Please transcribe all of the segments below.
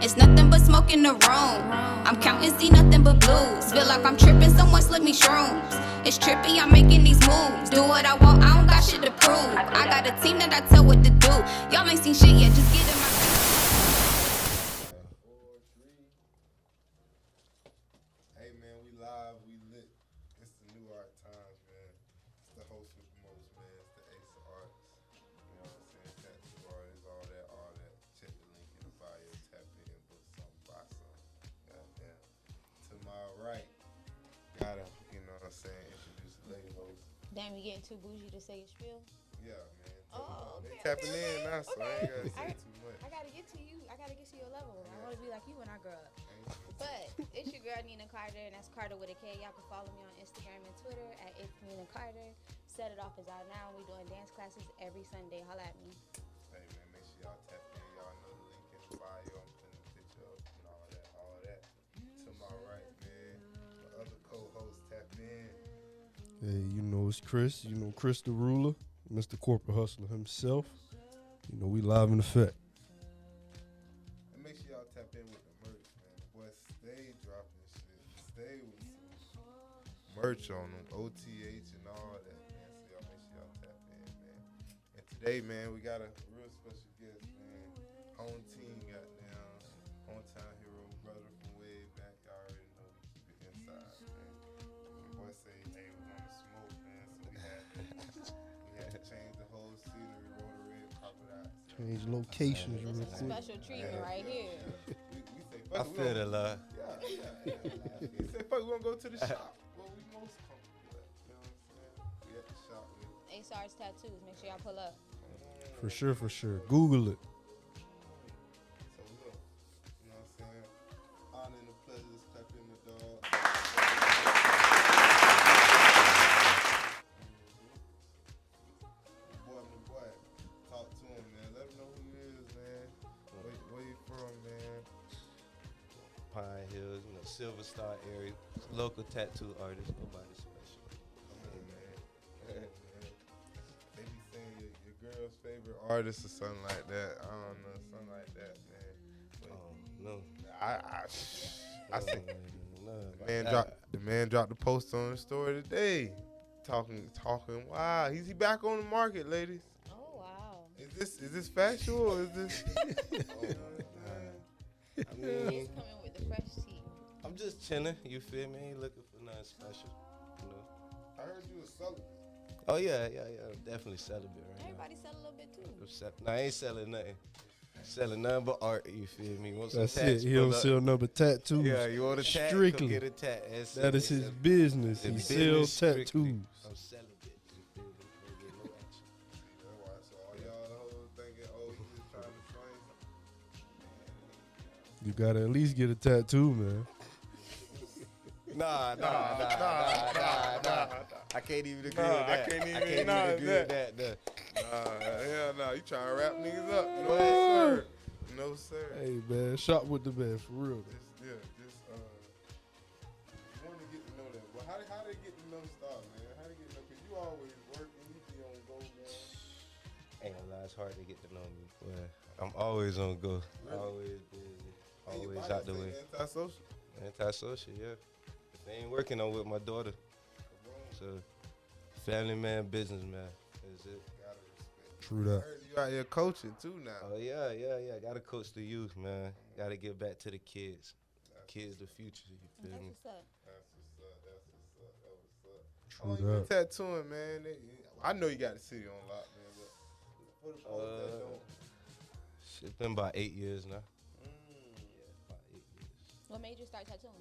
It's nothing but smoke in the room. I'm counting, see nothing but blues. Feel like I'm tripping, someone slip me shrooms. It's trippy, I'm making these moves. Do what I want, I don't got shit to prove. I got a team that I tell what to do. Y'all ain't seen shit yet, just get in my. Hey man, we live, we lit. It's the New Art Times, man. It's the host with the most, man. It's the Ace of Arts. You know what I'm saying? Tattoo artists, all that. Check the link in the bio, tap in, book something, buy something. Goddamn. To my right, gotta, you know what I'm saying, introduce the lady host. Damn, you getting too bougie to say your spiel? Yeah, man. Oh, okay. They tapping in now, so I ain't gotta say too much. I gotta get to you. I gotta get to your level. I want to be like you when I grow up. But But it's your girl Nina Carter, and that's Carter with a K. Y'all can follow me on Instagram and Twitter at It's Nina Carter. Set It Off is out now. We doing dance classes every Sunday. Holla at me. hey man, make sure y'all tap in. Y'all know the link in the bio. I'm putting the picture up and all that. To my right, man. My other co-host tap in. Hey, you know it's Chris. You know Chris the Ruler, Mr. Corporate Hustler himself. You know we live in effect. And make sure y'all tap in with the merch, man. The boys stay dropping shit. Stay with some merch on them. OTH and all that, man. So y'all make sure y'all tap in, man. And today, man, we got a real special guest, man. Home team got down. Hometown hero, brother from way back. Y'all already know we keep it inside, man. The boys say, hey, we want to smoke, man. So we had to change the whole scenery, roll the red carpet out. Change locations This real is quick. special treatment right here. We say, I fuck it, we feel gonna- the love. Yeah. He said, fuck, we gonna go to the shop. Well, we most comfortable at. You know what I'm saying? We at the shop with ASAR's tattoos. Make sure y'all pull up. For sure. Google it. So look, you know what I'm saying? Honor and the pleasure to step in the dog. My boy, talk to him, man. Let him know who he is, man. Where you from, man? Pine Hills, Silver Star area, local tattoo artist, nobody special. Come on, man. Come on, man. They be saying your girl's favorite artist or something like that. I don't know, something like that, man. But No. I see. No. The man dropped the post on the story today. Talking. Wow, is he back on the market, ladies? Oh, wow. Is this factual or is this? I mean, He's coming with the fresh tea. I'm just chilling, you feel me? Ain't looking for nothing special, you know. I heard you was celibate. Oh, yeah. I'm definitely celibate right now. Everybody sell a little bit too. No, I ain't selling nothing. Selling nothing but art, you feel me? Want some That's tats, it. He don't pull up. sell number tattoos. Yeah, you want a tat? Strictly. Come get a tat. That is his business. He Business sells strictly. tattoos. I'm celibate, you feel me? Don't get no action. That's why. So all y'all the whole thinking, oh, he just trying to train. You gotta at least get a tattoo, man. Nah. I can't even agree Nah, with I that. can't even- agree nah, with that. Nah. Hell no, you trying to wrap niggas up? No What? sir. No sir. Hey, man, shop with the man for real. Just want to get to know that. But how they get to know Star, man? How they get to know? Cause you always working, you be on go, man. Ain't gonna lie, it's hard to get to know me. But I'm always on go. Really? Always busy. And your Always bio out the say way. Antisocial. Antisocial, yeah. If they ain't working, I'm with my daughter. So, family man, business man. That's it. Gotta respect. True I that. heard you out here coaching too now. Oh, yeah. Gotta coach the youth, man. Gotta give back to the kids. Kids, the future, you feel That's me? what's up. That's what's up. How True long you been that. tattooing, man? I know you got the city on lock, man. But for the folks that don't. It's been about 8 years now. Mm. Yeah, about 8 years. What made you start tattooing?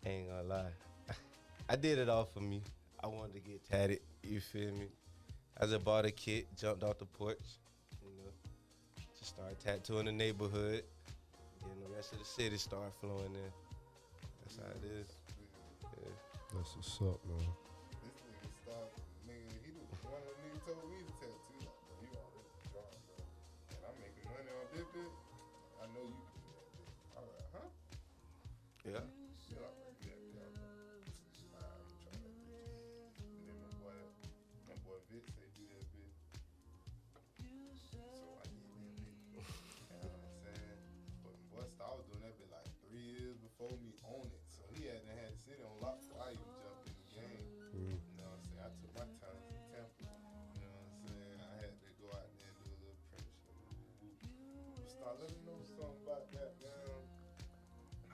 Ain't gonna lie. I did it all for me. I wanted to get tatted, you feel me? I just bought a kit, jumped off the porch, you know. Just started tattooing the neighborhood. Then the rest of the city started flowing in. That's how it is. Yeah. That's what's up, man. This nigga stopped. Nigga, he was one of the niggas told me to tattoo. Like, bro, you already drawing, bro. And I'm making money on this bit. I know you can do that bit. I was like, huh? Yeah. Yeah, I was like, yeah. Nah, I'm trying that bit. And then my boy Vic said do that bit. So I did that bit. You know what I'm saying? But my boy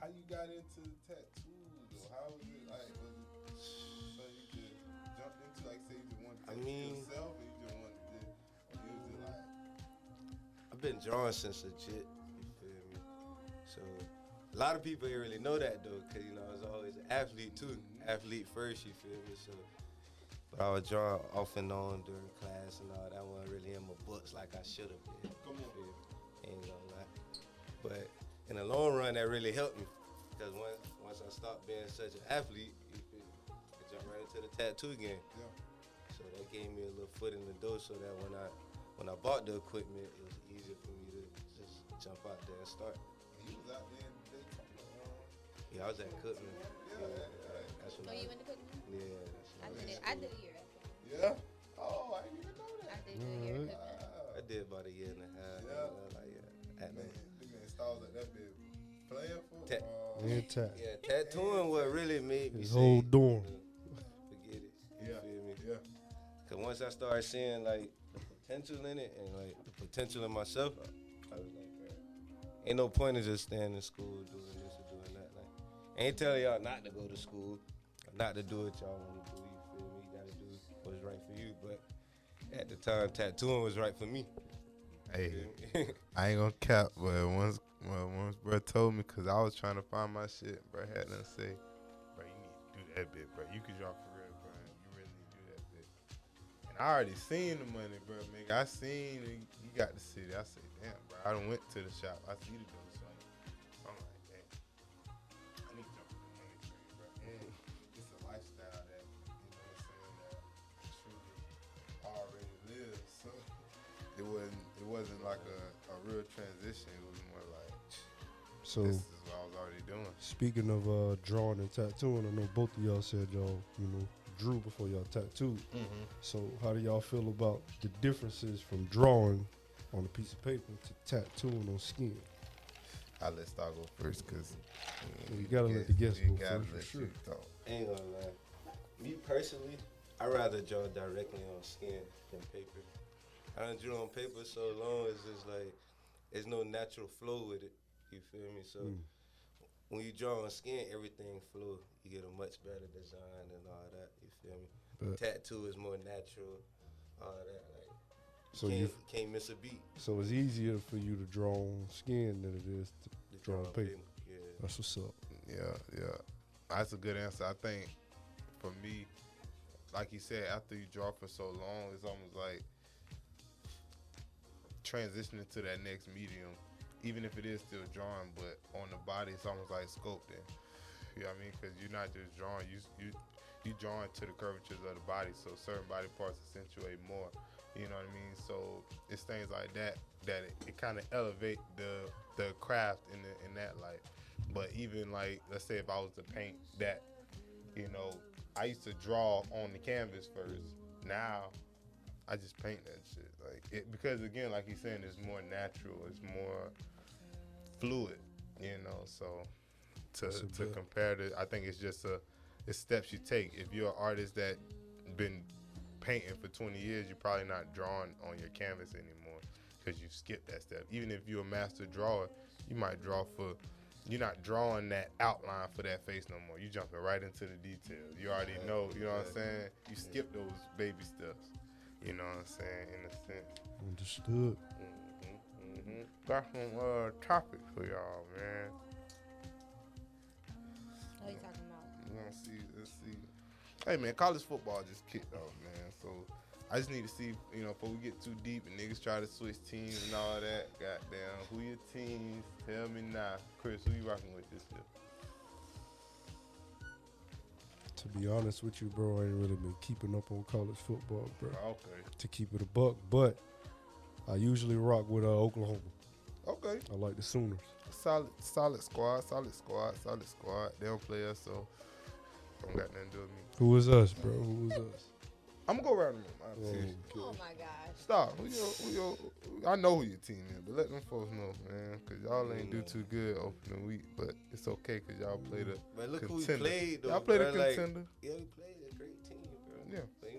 how you got into tattoos though? How was it like? Was it so you just jumped into like say you just wanted to yourself, and you just wanted to, or you was just like? I've been drawing since legit. You feel me? So a lot of people ain't really know that though, cause you know I was always an athlete too. Athlete first, you feel me? So, but I was drawing off and on during class and all that. Wasn't really in my books like I should have been. Come on. Feel me? Ain't gonna lie. But in the long run, that really helped me. Because once I stopped being such an athlete, you feel me, I jumped right into the tattoo game. Yeah. So that gave me a little foot in the door so that when I bought the equipment, it was easier for me to just jump out there and start. You was out there in Daytona. Yeah, I was at Cookman. That's Oh, when you went to Cookman? Yeah, that's when I did a year at Cookman. Yeah. Oh, I didn't even know I that. did do a year at Cookman. I did about a year and a half. Yeah. At Man, them man stars like that bit playing for. Yeah, tattooing what really made me His say, whole dorm. forget it. You Yeah. feel me? Yeah. Cause once I started seeing like the potential in it and like the potential in myself, I was like, man, ain't no point in just staying in school doing this or doing that. Like, I ain't telling y'all not to go to school, or not to do what y'all want to do. You feel me? You gotta do what's right for you. But at the time, tattooing was right for me. Hey, You feel me? I ain't gonna cap, but once bro told me, cause I was trying to find my shit, bro had to say, bro, you need to do that bit, bro. You could draw for real, bro. You really need to do that bit. And I already seen the money, bro. Man, I seen you got the city. I said, damn, bro. I done went to the shop. I see the dough, so I'm like, damn, I need to jump on the money train, bro. And it's a lifestyle that you know what I'm saying that truly already lives. So it wasn't like a real transition. It was more like So this is what I was already doing. speaking of drawing and tattooing, I know both of y'all said y'all, drew before y'all tattooed. So how do y'all feel about the differences from drawing on a piece of paper to tattooing on skin? I'll let Star go first, cause You gotta let the guests go gotta first, for let sure. you talk. Ain't gonna lie. Me personally, I rather draw directly on skin than paper. I done drew on paper so long, it's just like, there's no natural flow with it. You feel me? So when you draw on skin, everything flow. You get a much better design and all that. You feel me? But- Tattoo is more natural, all that. Like, So can't miss a beat. so it's easier for you to draw on skin than it is to The draw on paper. Yeah. That's what's up. Yeah. That's a good answer. I think for me, like you said, after you draw for so long, it's almost like transitioning to that next medium, even if it is still drawing, but on the body, it's almost like sculpting. You know what I mean? Because you're not just drawing, you drawing to the curvatures of the body, so certain body parts accentuate more. You know what I mean? So it's things like that it kind of elevate the craft in that light. But even like, let's say if I was to paint that, I used to draw on the canvas first. Now I just paint that shit. Because again, like he's saying, it's more natural, it's more fluid, so to compare to, I think it's just it's steps you take. If you're an artist that been painting for 20 years, you're probably not drawing on your canvas anymore because you skipped that step. Even if you're a master drawer, you might you're not drawing that outline for that face no more. You jumping right into the details. You already know, you know what I'm saying? You skip those baby steps. You know what I'm saying, in a sense. Understood. Got some topics for y'all, man. What are you talking about? Let's see. Hey, man, college football just kicked off, man. So I just need to see, before we get too deep and niggas try to switch teams and all that, goddamn, who your teams? Tell me now. Chris, who you rocking with this year? To be honest with you, bro, I ain't really been keeping up on college football, bro. Okay. To keep it a buck, but I usually rock with Oklahoma. Okay. I like the Sooners. Solid squad. They don't play us, so don't got nothing to do with me. Who is us, bro? Who is us? I'm gonna go around the room. Oh my gosh. Stop. I know who your team is, but let them folks know, man, because y'all ain't do too good opening week, but it's okay because y'all played a But look contender. who we played, though. Y'all played a bro. Like, contender. yeah, we played a great team, bro. Yeah. But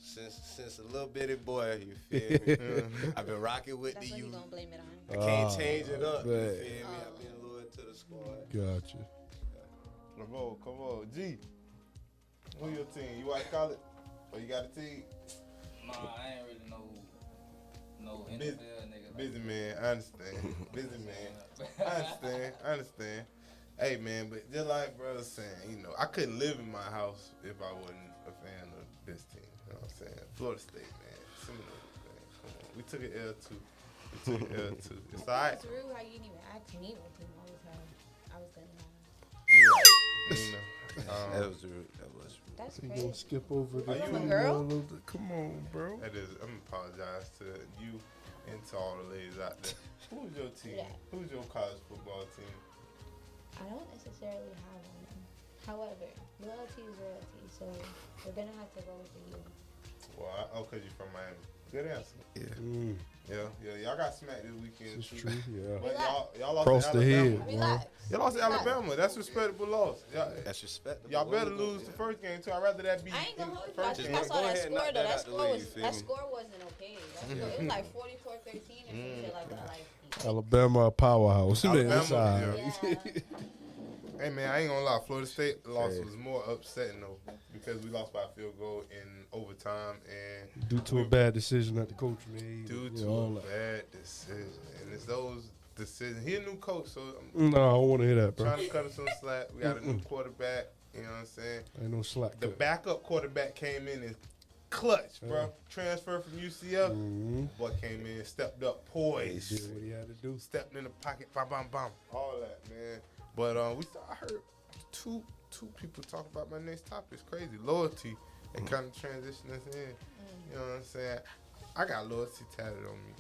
since a little bitty boy, you feel me? I've been rocking with That's the what you youth. gonna blame it on. I can't change it up. You man. feel me? I've been loyal to the squad. Gotcha. Come on, G. Who your team? You watch college? Or you got a team? Nah, I ain't really no NFL Busy- nigga. Busy man, I understand. Busy man, I understand. Hey man, but just like brother saying, you know, I couldn't live in my house if I wasn't a fan of this team. You know what I'm saying? Florida State, man. Seminoles, man. Come on. We took an L2. It's alright. It's rude how you didn't even ask me what team I was having. I was gonna have. You right, Nina. That was rude. That was rude. That's You crazy. gonna skip over the Are you a girl? Come on, bro. That is, I'm gonna apologize to you and to all the ladies out there. Who's your team? Yeah. Who's your college football team? I don't necessarily have one. However, loyalty is royalty, so we're gonna have to go with the U. Well, cause you're from Miami. Good answer. Yeah. Yeah. Y'all got smacked this weekend This is too. true. Yeah. But Relax. y'all lost Cross to the Alabama. head. Relax. Y'all lost to Relax. Alabama. That's a respectable loss. That's respectable. Y'all better What we lose gonna the do? first game too. I'd rather that be I ain't gonna hold you. first I game. saw Go that ahead, score knock though. that That out the score way, was you feel that me? score wasn't okay. That score, it was like 44-13 or some shit like that. Like Alabama a powerhouse. Man, Alabama, it's all right. yeah. Hey man, I ain't gonna lie. Florida State loss Hey. was more upsetting though because we lost by a field goal in overtime and Due to a bad decision that the coach made. due you to know, all a that. bad decision. And it's those decisions. He a new coach, so No, I don't want to hear that, bro. trying to cut us some slack. We got a new quarterback. You know what I'm saying? Ain't no slack. The cut. backup quarterback came in and clutch, bro. Transfer from UCF. Mhm. Boy came in, stepped up, poised, Did what he had to do. stepped in the pocket, bam, bam, bam, all that, man. But I heard two people talk about my next topic. It's crazy, loyalty, and kind of transition us in. You know what I'm saying? I got loyalty tatted on me.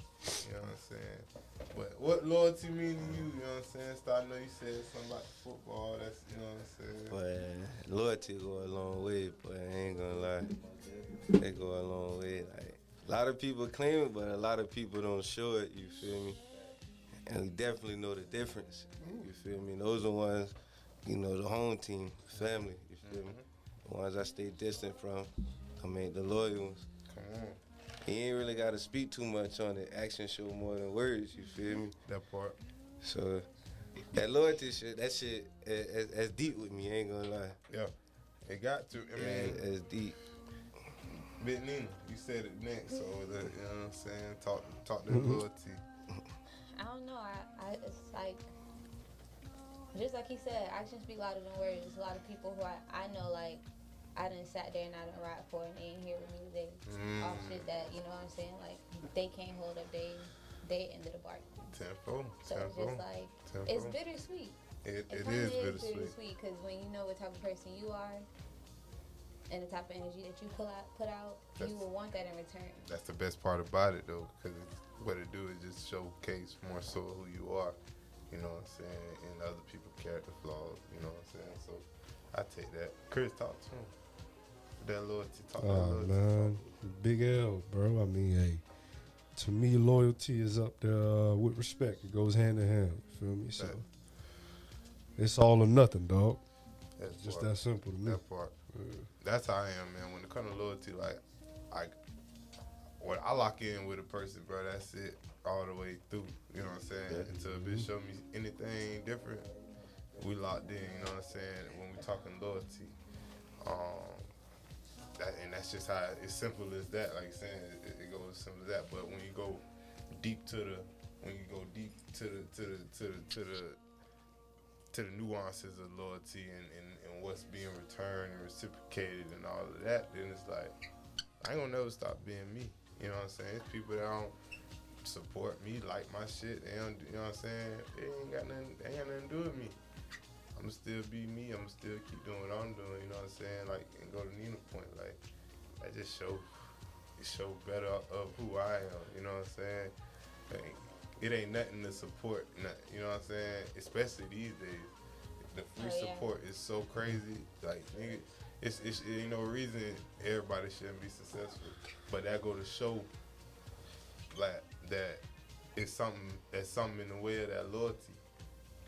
You know what I'm saying? But what loyalty mean to you? You know what I'm saying? So I know you said something about football. That's, you know what I'm saying? But loyalty go a long way, but I ain't gonna lie. They go a long way. Like a lot of people claim it, but a lot of people don't show it, you feel me? And we definitely know the difference. You feel me? Those are the ones, you know, the home team, family, you feel me? The ones I stay distant from. I mean the loyal ones. Come on, You ain't really gotta speak too much on it. Actions show more than words, you feel me? that part. So that loyalty shit, that shit is deep with me, I ain't gonna lie. Yeah, it got to. I mean, It's deep. Big Nina, you said it next, so you know what I'm saying? Talk that loyalty. I don't know. I it's like just like he said, actions speak louder than words. There's a lot of people who I know like I done sat there and I done ride for and they ain't here with me today. Off shit that, you know what I'm saying? Like they can't hold up they end of the bargain. Tenfold. So it's just like it's bittersweet. It kinda is bittersweet. because when you know what type of person you are and the type of energy that you put out, you will want that in return. That's the best part about it though, because what it do is just showcase more so who you are. You know what I'm saying? And other people's character flaws. You know what I'm saying? So I take that. Chris, talk to him. That loyalty, talk that Oh loyalty. man, big L, bro. I mean, hey, to me, loyalty is up there with respect. It goes hand in hand. You feel me? So Right. it's all or nothing, dog. That's It's just part. that simple to me. That part. That's how I am, man. When it comes to loyalty, like when I lock in with a person, bro, that's it all the way through. You know what I'm saying? Yeah. Until a bitch show me anything different, we locked in. You know what I'm saying? When we talking loyalty, and that's just how it's simple as that. Like you're saying, it goes as simple as that. But when you go deep to the nuances of loyalty and what's being returned and reciprocated and all of that, then it's like I ain't gonna never stop being me. You know what I'm saying? It's people that don't support me, like my shit. They don't, you know what I'm saying? They ain't got nothing to do with me. I'ma still be me. I'ma still keep doing what I'm doing. You know what I'm saying? Like, and go to Nina's point. Like, that just show better of who I am. You know what I'm saying? Like, it ain't nothing to support. You know what I'm saying? Especially these days, the free support is so crazy. Like, nigga, it ain't no reason everybody shouldn't be successful. But that go to show, like, that it's something in the way of that loyalty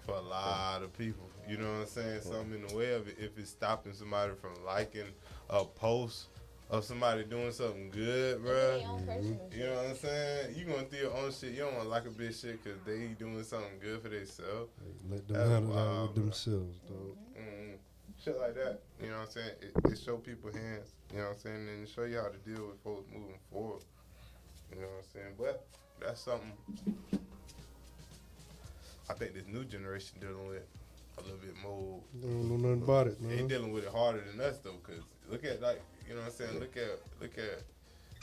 for a lot of people. You know what I'm saying? Something in the way of it. If it's stopping somebody from liking a post of somebody doing something good, It's bro. their own personal You shit. know what I'm saying? You gonna do your own shit. You don't want to like a bitch shit because they doing something good for themselves. Let them That's handle that wild, with bro. themselves, dog. Mm, shit like that. You know what I'm saying? It show people hands. You know what I'm saying? And show you how to deal with folks moving forward. You know what I'm saying? But that's something I think this new generation dealing with a little bit more. They don't know nothing about it, They man. dealing with it harder than us though, cause look at like you know what I'm saying. Look at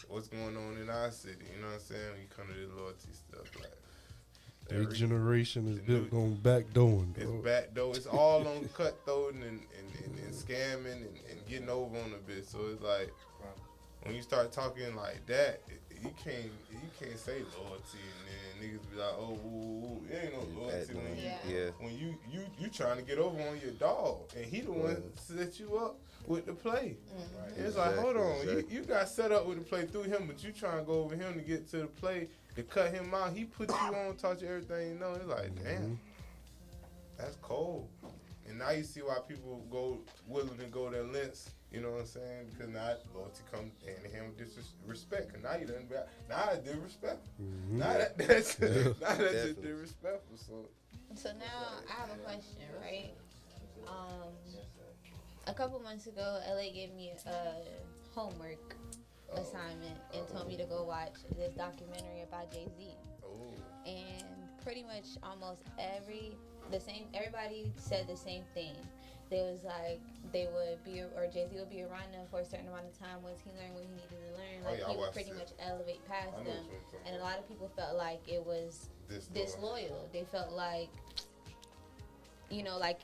what's going on in our city. You know what I'm saying? When you come to this loyalty stuff, like Their every- generation is the built new- on backdooring, it's dog. back though. It's all on cutthroat and scamming and getting over on a bit. So it's like when you start talking like that, you can't say loyalty and then niggas be like, oh, ooh, it ain't no loyalty when you Yeah. when you trying to get over on your dog and he the one set you up with the play. It's like, hold on, Exactly. you got set up with the play through him, but you trying to go over him to get to the play to cut him out. He put you on, taught you everything you know. It's like, damn, that's cold. And now you see why people go willing to go their lengths. You know what I'm saying? Because now loyalty comes hand in hand with disrespect. Cause now you done now it's disrespectful. Now that's just Definitely. disrespectful. So now I have a question, right? A couple months ago, LA gave me a homework assignment and told me to go watch this documentary about Jay-Z. Oh, And pretty much almost everybody said the same thing. There was like Jay-Z would be around them for a certain amount of time. Once he learned what he needed to learn, Oh, like yeah, I he would watched pretty it. much elevate past I know them. what you're talking And a about. lot of people felt like it was disloyal. They felt like, like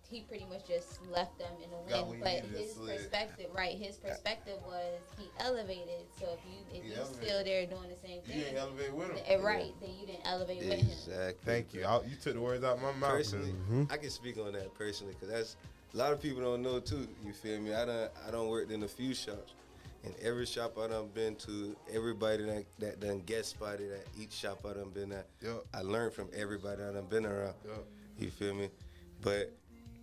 he pretty much just left them in the Got wind. what he But needed, his slid. perspective was he elevated. So if He you elevated. still there doing the same You thing, didn't elevate with him. right, then you didn't elevate with him. Exactly. Thank you. You took the words out of my mouth. Personally, I can speak on that personally because that's a lot of people don't know too. You feel me? I done worked in a few shops, and every shop I done been to, everybody that done guest spotted at each shop I done been at, Yup. I learned from everybody I done been around. Yup. You feel me? But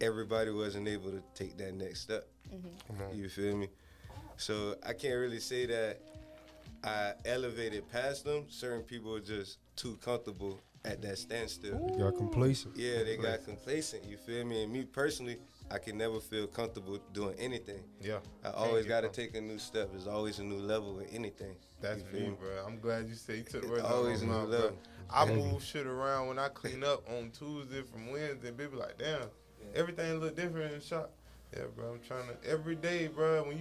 everybody wasn't able to take that next step. Come on. You feel me? So I can't really say that I elevated past them. Certain people are just too comfortable at that standstill. They got complacent. Yeah, they got complacent. You feel me? And me personally, I can never feel comfortable doing anything. Yeah. I always got to take a new step. There's always a new level with anything. That's You feel me, me? bro. I'm glad you said you took the words It's out of always my a new mouth, bro. level. I move shit around when I clean up on Tuesday from Wednesday. People like, damn, everything look different in the shop. Yeah, bro. I'm trying to every day, bro. When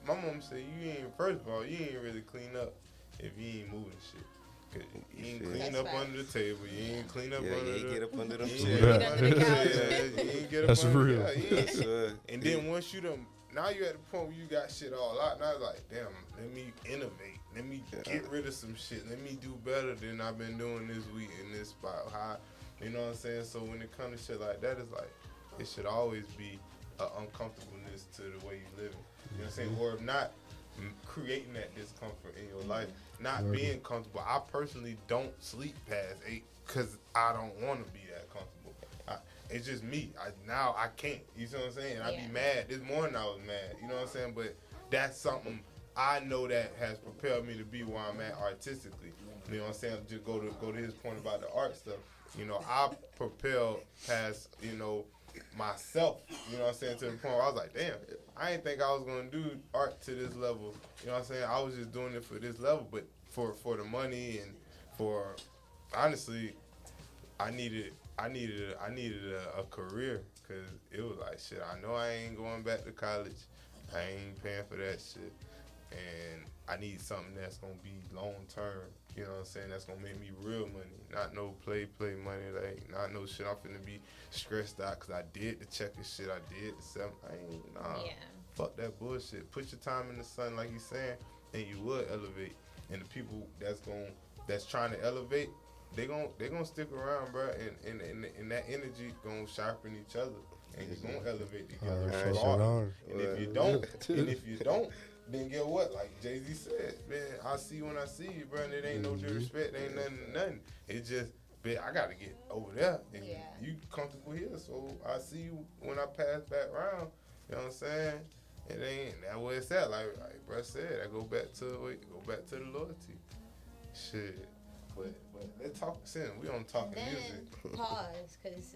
my mom said you ain't. First of all, you ain't really clean up if you ain't moving shit. 'Cause you ain't clean That's up facts. under the table. You ain't clean up Yeah, under you ain't the. get up under them you chairs. ain't get up Yeah. under the Under the couch. couch. Yeah, you ain't get up That's under, real. Yeah, you ain't- So, and then once you done, now you at the point where you got shit all out. Now it's like, damn, let me innovate. Let me get rid of some shit. Let me do better than I've been doing this week in this spot. You know what I'm saying? So when it comes to shit like that, it's like, it should always be an uncomfortableness to the way you living. You know what I'm saying? Or if not, creating that discomfort in your life. Not being comfortable. I personally don't sleep past 8 because I don't want to be that comfortable. It's just me. Now I can't. You see what I'm saying? I Yeah. be mad. This morning I was mad. You know what I'm saying? But that's something I know that has propelled me to be where I'm at artistically. You know what I'm saying? Just go to his point about the art stuff. You know, I propelled past, myself, you know what I'm saying, to the point where I was like, damn, I didn't think I was gonna do art to this level. You know what I'm saying? I was just doing it for this level, but for the money and for honestly, I needed a career because it was like shit. I know I ain't going back to college. I ain't paying for that shit, and I need something that's gonna be long term. You know what I'm saying? That's gonna make me real money, not no play money. Like not no shit. I'm finna be stressed out because I did the checker shit. I did the seven. I ain't Yeah. Fuck that bullshit. Put your time in the sun, like you saying, and you would elevate. And the people that's trying to elevate, they gonna stick around, bro. And that energy gonna sharpen each other, and you gonna elevate together. Iron sharpens regardless. iron. And if you don't, then get what? Like Jay-Z said, man, I see you when I see you, bro. And it ain't no disrespect, ain't nothing. It just, man, I gotta get over there, and Yeah. you comfortable here, so I see you when I pass back around. You know what I'm saying? It ain't that what it's at. Like bruh said, I go back to the loyalty. Shit. But let's talk sin. We on talking Then music. pause, because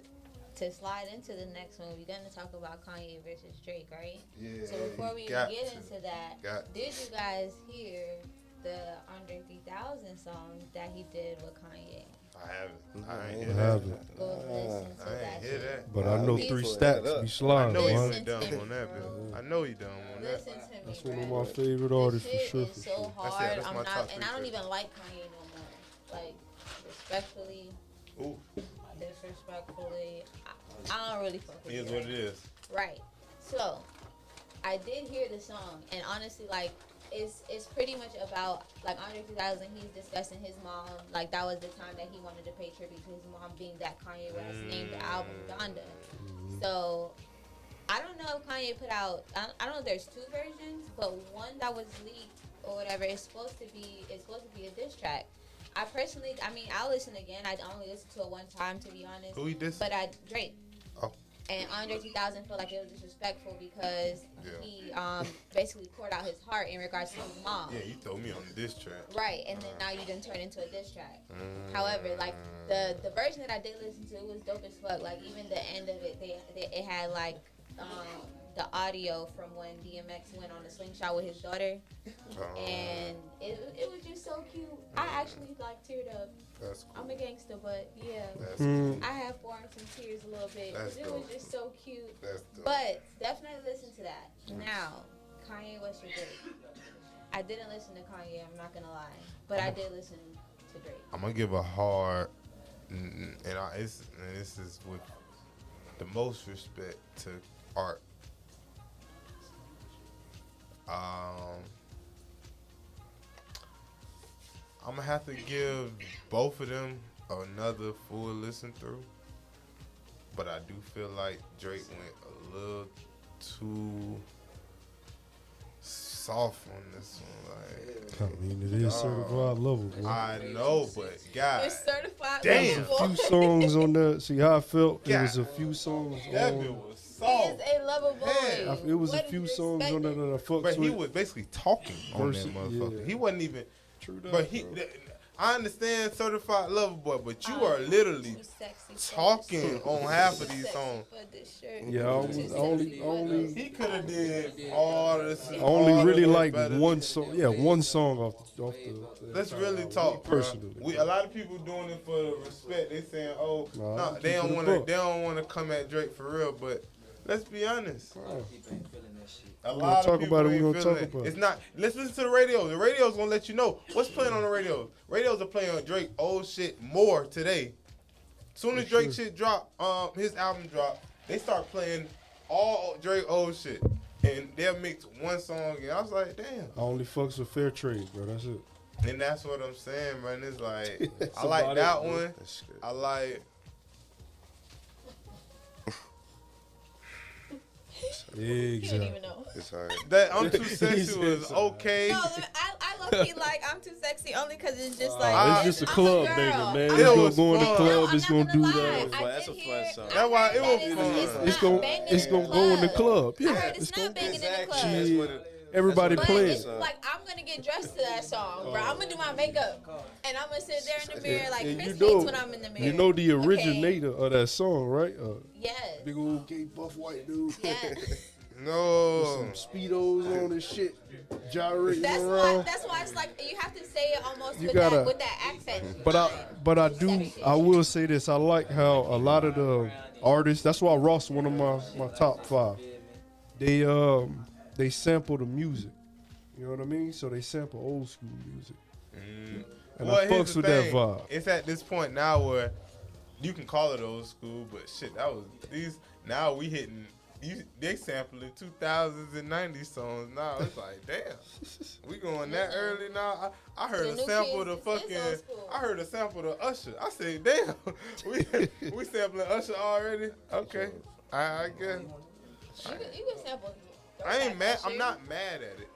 to slide into the next one, we're gonna talk about Kanye versus Drake, right? Yeah. So before we even got get to. into that, Got did you guys hear the Andre 3000 song that he did with Kanye? I haven't. I I ain't hear that. haven't. Go listen to I that ain't hear shit. that. But I know He's 3 pulling stacks that up. be I sliding, know he Listen went to dumb me, on that, bro. Bill. I know he dumb on that. Listen to me, That's bro. one of my favorite artists This for sure. shit For is so sure. hard. That's I'm my not, top and I don't three even like Kanye no more. Like, respectfully, Ooh, disrespectfully, I don't really fuck with it is it. what it is. Right. So, I did hear the song, and honestly, like, it's pretty much about, like, Andre 3000, he's discussing his mom. Like, that was the time that he wanted to pay tribute to his mom, being that Kanye West named the album Donda. So, I don't know if Kanye put out, I don't know if there's 2 versions, but one that was leaked or whatever is supposed to be a diss track. I personally, I mean, I'll listen again. I only listened to it one time, to be honest. Who he dissed? But Drake. Oh. And Andre 3000 felt like it was disrespectful because Yeah. he basically poured out his heart in regards to his mom. Yeah, you throw me on this track. Right, and then now you done turn into a diss track. However, like the version that I did listen to, it was dope as fuck. Like even the end of it, it had like the audio from when DMX went on a slingshot with his daughter, and it was just so cute. I actually like teared up. That's cool. I'm a gangster, but yeah. That's cool. I have formed some tears a little bit That's because it was dope. just so cute. That's dope. But definitely listen to that. Now, Kanye West or Drake. I didn't listen to Kanye, I'm not gonna lie, but I did listen to Drake. I'm gonna give a hard, and this is with the most respect to art. I'm gonna have to give both of them another full listen through, but I do feel like Drake went a little too soft on this one. Like, I mean, it is certified level, boy. I know, but God, It's certified damn. A lovable. few songs on there. See how I felt? It was a God. few songs that on. bill was He soft. is a lovable boy. Yeah. It was What a few did you songs on there expect? that I fucked But he with. was basically talking on Versus- that motherfucker. yeah. He wasn't even. True that, But he, bro. I understand certified lover boy, but you are literally Too sexy for talking this on shirt. half of Too these sexy songs. for this shirt. Yeah, I Too was sexy only for only this. He could have did all this. I all only the really way like better. one song. Yeah, one song off the Let's entire really album. talk, bro. Personally. A lot of people doing it for the respect. They saying, "Oh, Nah, no, keep they it don't a want to. buck. They don't want to come at Drake for real." But let's be honest. Oh. People ain't feeling that shit. A We're lot gonna of talk people about it, ain't we're gonna feeling talk it. about it. It's not. Let's listen to the radio. The radio's gonna let you know what's playing on the radio. Radios are playing Drake old shit more today. Soon as For Drake sure. shit drop, his album drop, they start playing all Drake old shit, and they'll mix one song. And I was like, damn. I only fucks with fair trade, bro. That's it. And that's what I'm saying, man. It's like That's I like about that it, bro. one. That's good. I like. He don't Exactly. even know. It's hard. That I'm Too He Sexy said was so. okay. No, I low key like I'm Too Sexy only because it's just like It's just a I'm club girl. nigga, man. I'm It's It gonna was go in the fun. club. I'm It's not gonna do lie. that. I That's did a fun hear- song. I That's why heard it that was fun. It's gonna banging it's in gonna the go in the club. club. I Yeah, heard it's not banging in the Exactly. club. That's what it- everybody But playing. it's like I'm gonna get dressed to that song, bro. I'm gonna do my makeup and I'm gonna sit there in the mirror like And Chris you know, hates when I'm in the mirror. you know the Okay. originator of that song, right? Yes. Big old gay buff white dude. Yes. No. Some speedos on and shit, gyrating That's why. around. That's why it's like you have to say it almost You with gotta- that accent. But I do. I will say this. I like how a lot of the artists. That's why Ross one of my top 5. They sample the music. You know what I mean? So they sample old school music. And I here's fucks the with that thing. vibe. It's at this point now where you can call it old school, but shit, that was these. Now we hitting. They sampling 2000s and 90s songs now. It's like, damn, we going that early now. I heard The a new sample kids, of the it's old fucking. school. I heard a sample of Usher. I said, damn, we sampling Usher already. Okay, I guess. You can sample. I ain't mad. that I'm shit. not mad at it.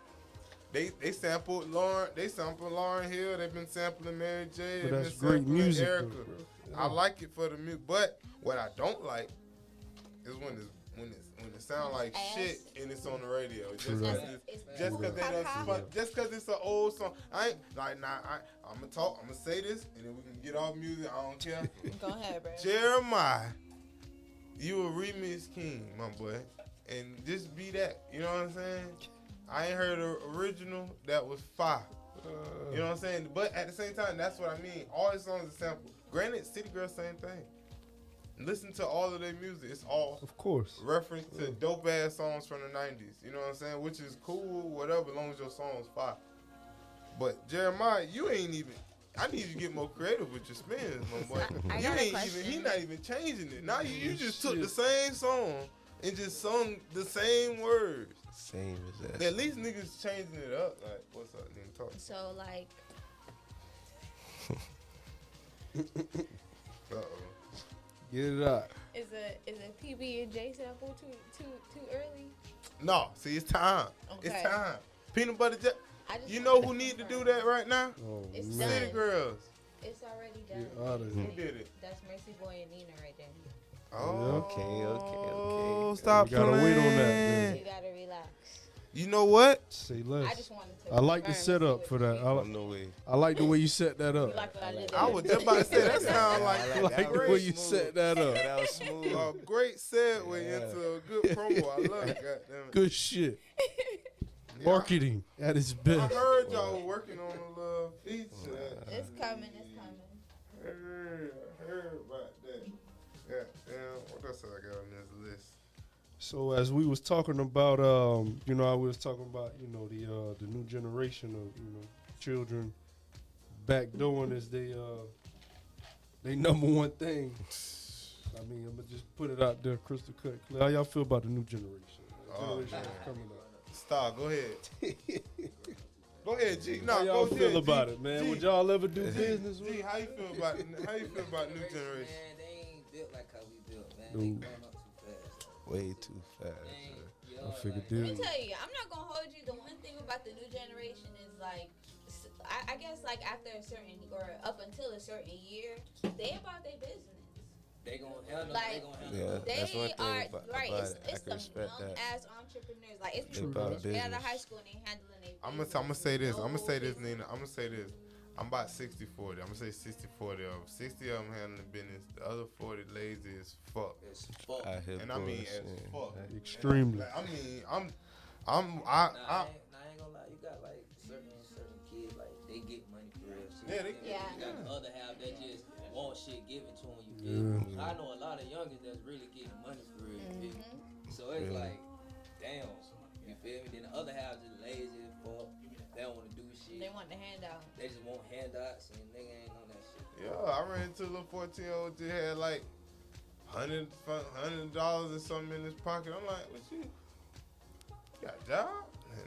They sampled Lauren. They sampled Lauren Hill. They've been sampling Mary J. But They've that's been great sampling music, though, Erica. bro. I like it for the music, but what I don't like is when it's It sound like Ass. shit, and it's on the radio. Just True because that. just because it's an old song. I ain't like nah. I'm gonna say this, and then we can get off music. I don't care. Go ahead, bro. Jeremiah, you a remix king, my boy, and just be that. You know what I'm saying? I ain't heard an original that was fire. You know what I'm saying? But at the same time, that's what I mean. All his songs are sample. Granted, City Girls, same thing. Listen to all of their music. It's all Of course. reference to dope ass songs from the 90s. You know what I'm saying? Which is cool, whatever, as long as your song's fire. But Jeremiah, you ain't even. I need you to get more creative with your spins, my boy. I You got a ain't question. even. He not even changing it. Now you just took Shit. the same song and just sung the same words. Same as that. At least niggas changing it up. Like, what's up, nigga? Talk. So like, Uh-oh. Get it out. is a PB and J sample too early? No, see, it's time. Okay. It's time. Peanut butter jelly. I just You wanted know to who need to do confirm. that right now? Oh, It's man. City done. Girls. It's already Get done. outta Who here. did it? That's Mercy Boy and Nina right there. Oh, Okay. Stop We gotta playing. wait on that, You gotta relax. You know what? Say I less. just wanted to. I like the confirm and see setup what for you that. think. Oh, no way. I like the way you set that You up. like what I did I there? was just about to say that sound like I I a like the way great, you set that up. That was smooth. a great segue Yeah. into a good promo. I love it. Goddamn it. Good shit. Yeah. Marketing at its I best. heard y'all were working on a little feature. It's coming. It's coming. I heard about that. Yeah, damn. What else I got on this list? So as we was talking about, you know, I was talking about, you know, the new generation of, you know, children backdooring is they number one thing. I mean, I'm gonna just put it out there, crystal clear. How y'all feel about the new generation? Generation that's coming up. Star, go ahead. Go ahead, G. No, How y'all go feel ahead, about G. it, man? G. Would y'all ever do business with? G, how you feel about new generation? Man, they ain't built like how we built, man. Dude. They growing up too fast. Way too fast. They ain't, yo, I figured like, Let me dude. tell you, I'm not gonna hold you. The one thing about the new generation is like, I guess like after a certain or up until a certain year, they about their business. They gonna handle. Like, they gonna handle. Yeah, it. They that's one thing are about, right. about It's, it. I it's can some respect young that. ass entrepreneurs. Like it's They people about straight out of business. high school and they handling their. I'm business. gonna say this. I'm gonna say this, No Nina. I'm gonna say this. I'm about 60-40. I'm gonna say 60-40 of them. 60 of them handling business. The other 40 lazy as fuck. It's fuck. I hear And I mean as bullshit. fuck. Extremely. Like, I mean, I Nah, I ain't gonna lie. You got like certain kids like they get money for real. So Yeah, they and get- You got the other half that just want shit given to them. You feel Yeah. me? I know a lot of youngins that's really getting money for real. You feel me? So it's Really? like, damn. You feel me? Then the other half just lazy as fuck. They don't want to do shit. They want the handout. They just want handouts and nigga ain't on that shit. Yeah, I ran into a little 14-year-old that had like $100 or something in his pocket. I'm like, what you got a job?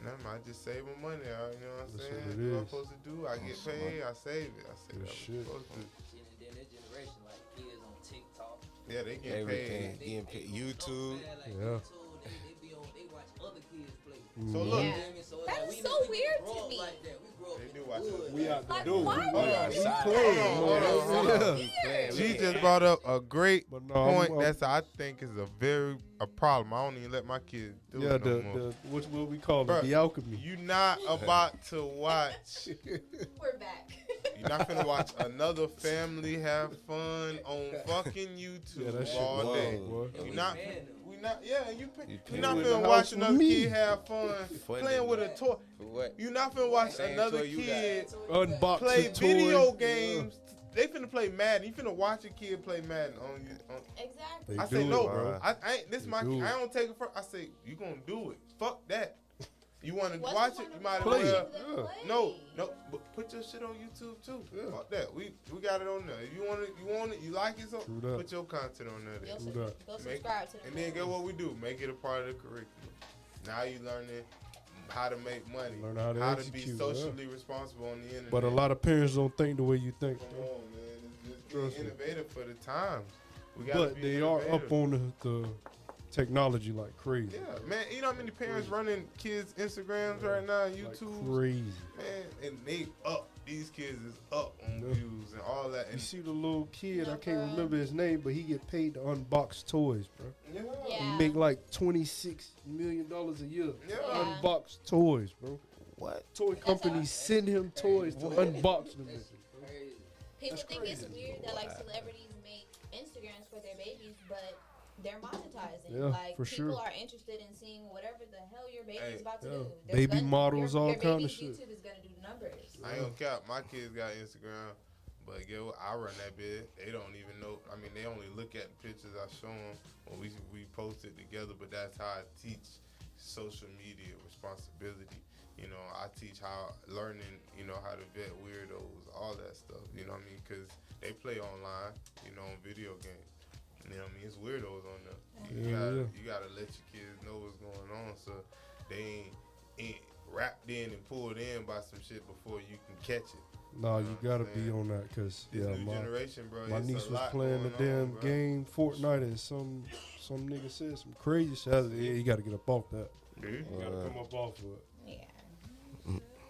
And I might just save my money out, you know what I'm That's saying? what it What I'm is. supposed to do? I get That's paid, I save it. I say Good that's what shit. I'm supposed to do. Shit, and then this generation, like kids on TikTok. Yeah, they get Everything. paid. Getting paid. go YouTube. man, like Yeah. YouTube, they be on, they watch other kids play. So Mhm. look, Yeah. You feel me? So it's That like, is we so didn't weird grow to up me. Like that. We grew up They in do the watch hood. it. We out the Like, door. why We would out. you- We Hold playing. on, hold on, hold on. Yeah. G just brought up a great But no, point that's I think is a problem. I don't even let my kids do yeah, it no more. the what we call Bruh, it, the alchemy. You not about to watch. We're back. You're not finna watch another family have fun on fucking YouTube Yeah, that shit all wild, day. boy. And You we not. paying them. We not. Yeah, you. You You're not paying finna with the watch house with another me. kid have fun Funny. playing with a toy. For what? You're not finna watch Same another toy you got. kid Unbox play the toy. video Yeah. games. They finna play Madden. You finna watch a kid play Madden on you. Exactly. They I say do no, it, bro. I ain't. This They my. do I it. don't take it for. I say you gonna do it. Fuck that. You want to What's watch the it? point You of might as Play well. it. Yeah. No, but put your shit on YouTube too. Yeah. Fuck that. We got it on there. If you want it, you like it, so True that. put your content on there. Go, Then. True that. go Make- subscribe to the And then get what we do. Make it a part of the curriculum. Now you learning how to make money, Learn how to be execute, yeah. socially responsible on the internet. But a lot of parents don't think the way you think. Come though. on, man. It's just Trust being me. innovative for the times. We gotta But be they are innovative. up on technology like crazy. Yeah, man. You know how many parents running kids' Instagrams right now, Like YouTube? crazy. Man, and they up. These kids is up on Yeah. views and all that. You And see the little kid, I Yeah, can't bro. remember his name, but he get paid to unbox toys, bro. yeah. Yeah. He make like $26 million a year. Yeah. Yeah. Unbox toys, bro. What? Toy companies send him toys to unbox them. That's crazy. People That's think it's crazy. weird that like celebrities make Instagrams for their babies, but they're monetizing. Yeah, like for people sure. are interested in seeing whatever the hell your baby's Hey, about to yeah. do. They're Baby gonna- models, all your kind of baby's shit. YouTube is gonna do the numbers. I ain't gonna cap. My kids got Instagram, but get what? I run that bit. They don't even know. I mean, they only look at the pictures I show them when we post it together. But that's how I teach social media responsibility. You know, I teach how learning. You know, how to vet weirdos, all that stuff. You know what I mean? Because they play online. You know, on video games. You know what I mean? It's weirdos on there. Yeah. You gotta let your kids know what's going on, so they ain't wrapped in and pulled in by some shit before you can catch it. Nah, you gotta be Man. on that, cause This yeah, new generation, bro. my it's niece a was lot playing the going damn on, bro. game Fortnite, and some nigga said some crazy shit. I was like, yeah, you gotta get up off that. Yeah. You gotta come up off of it. Yeah.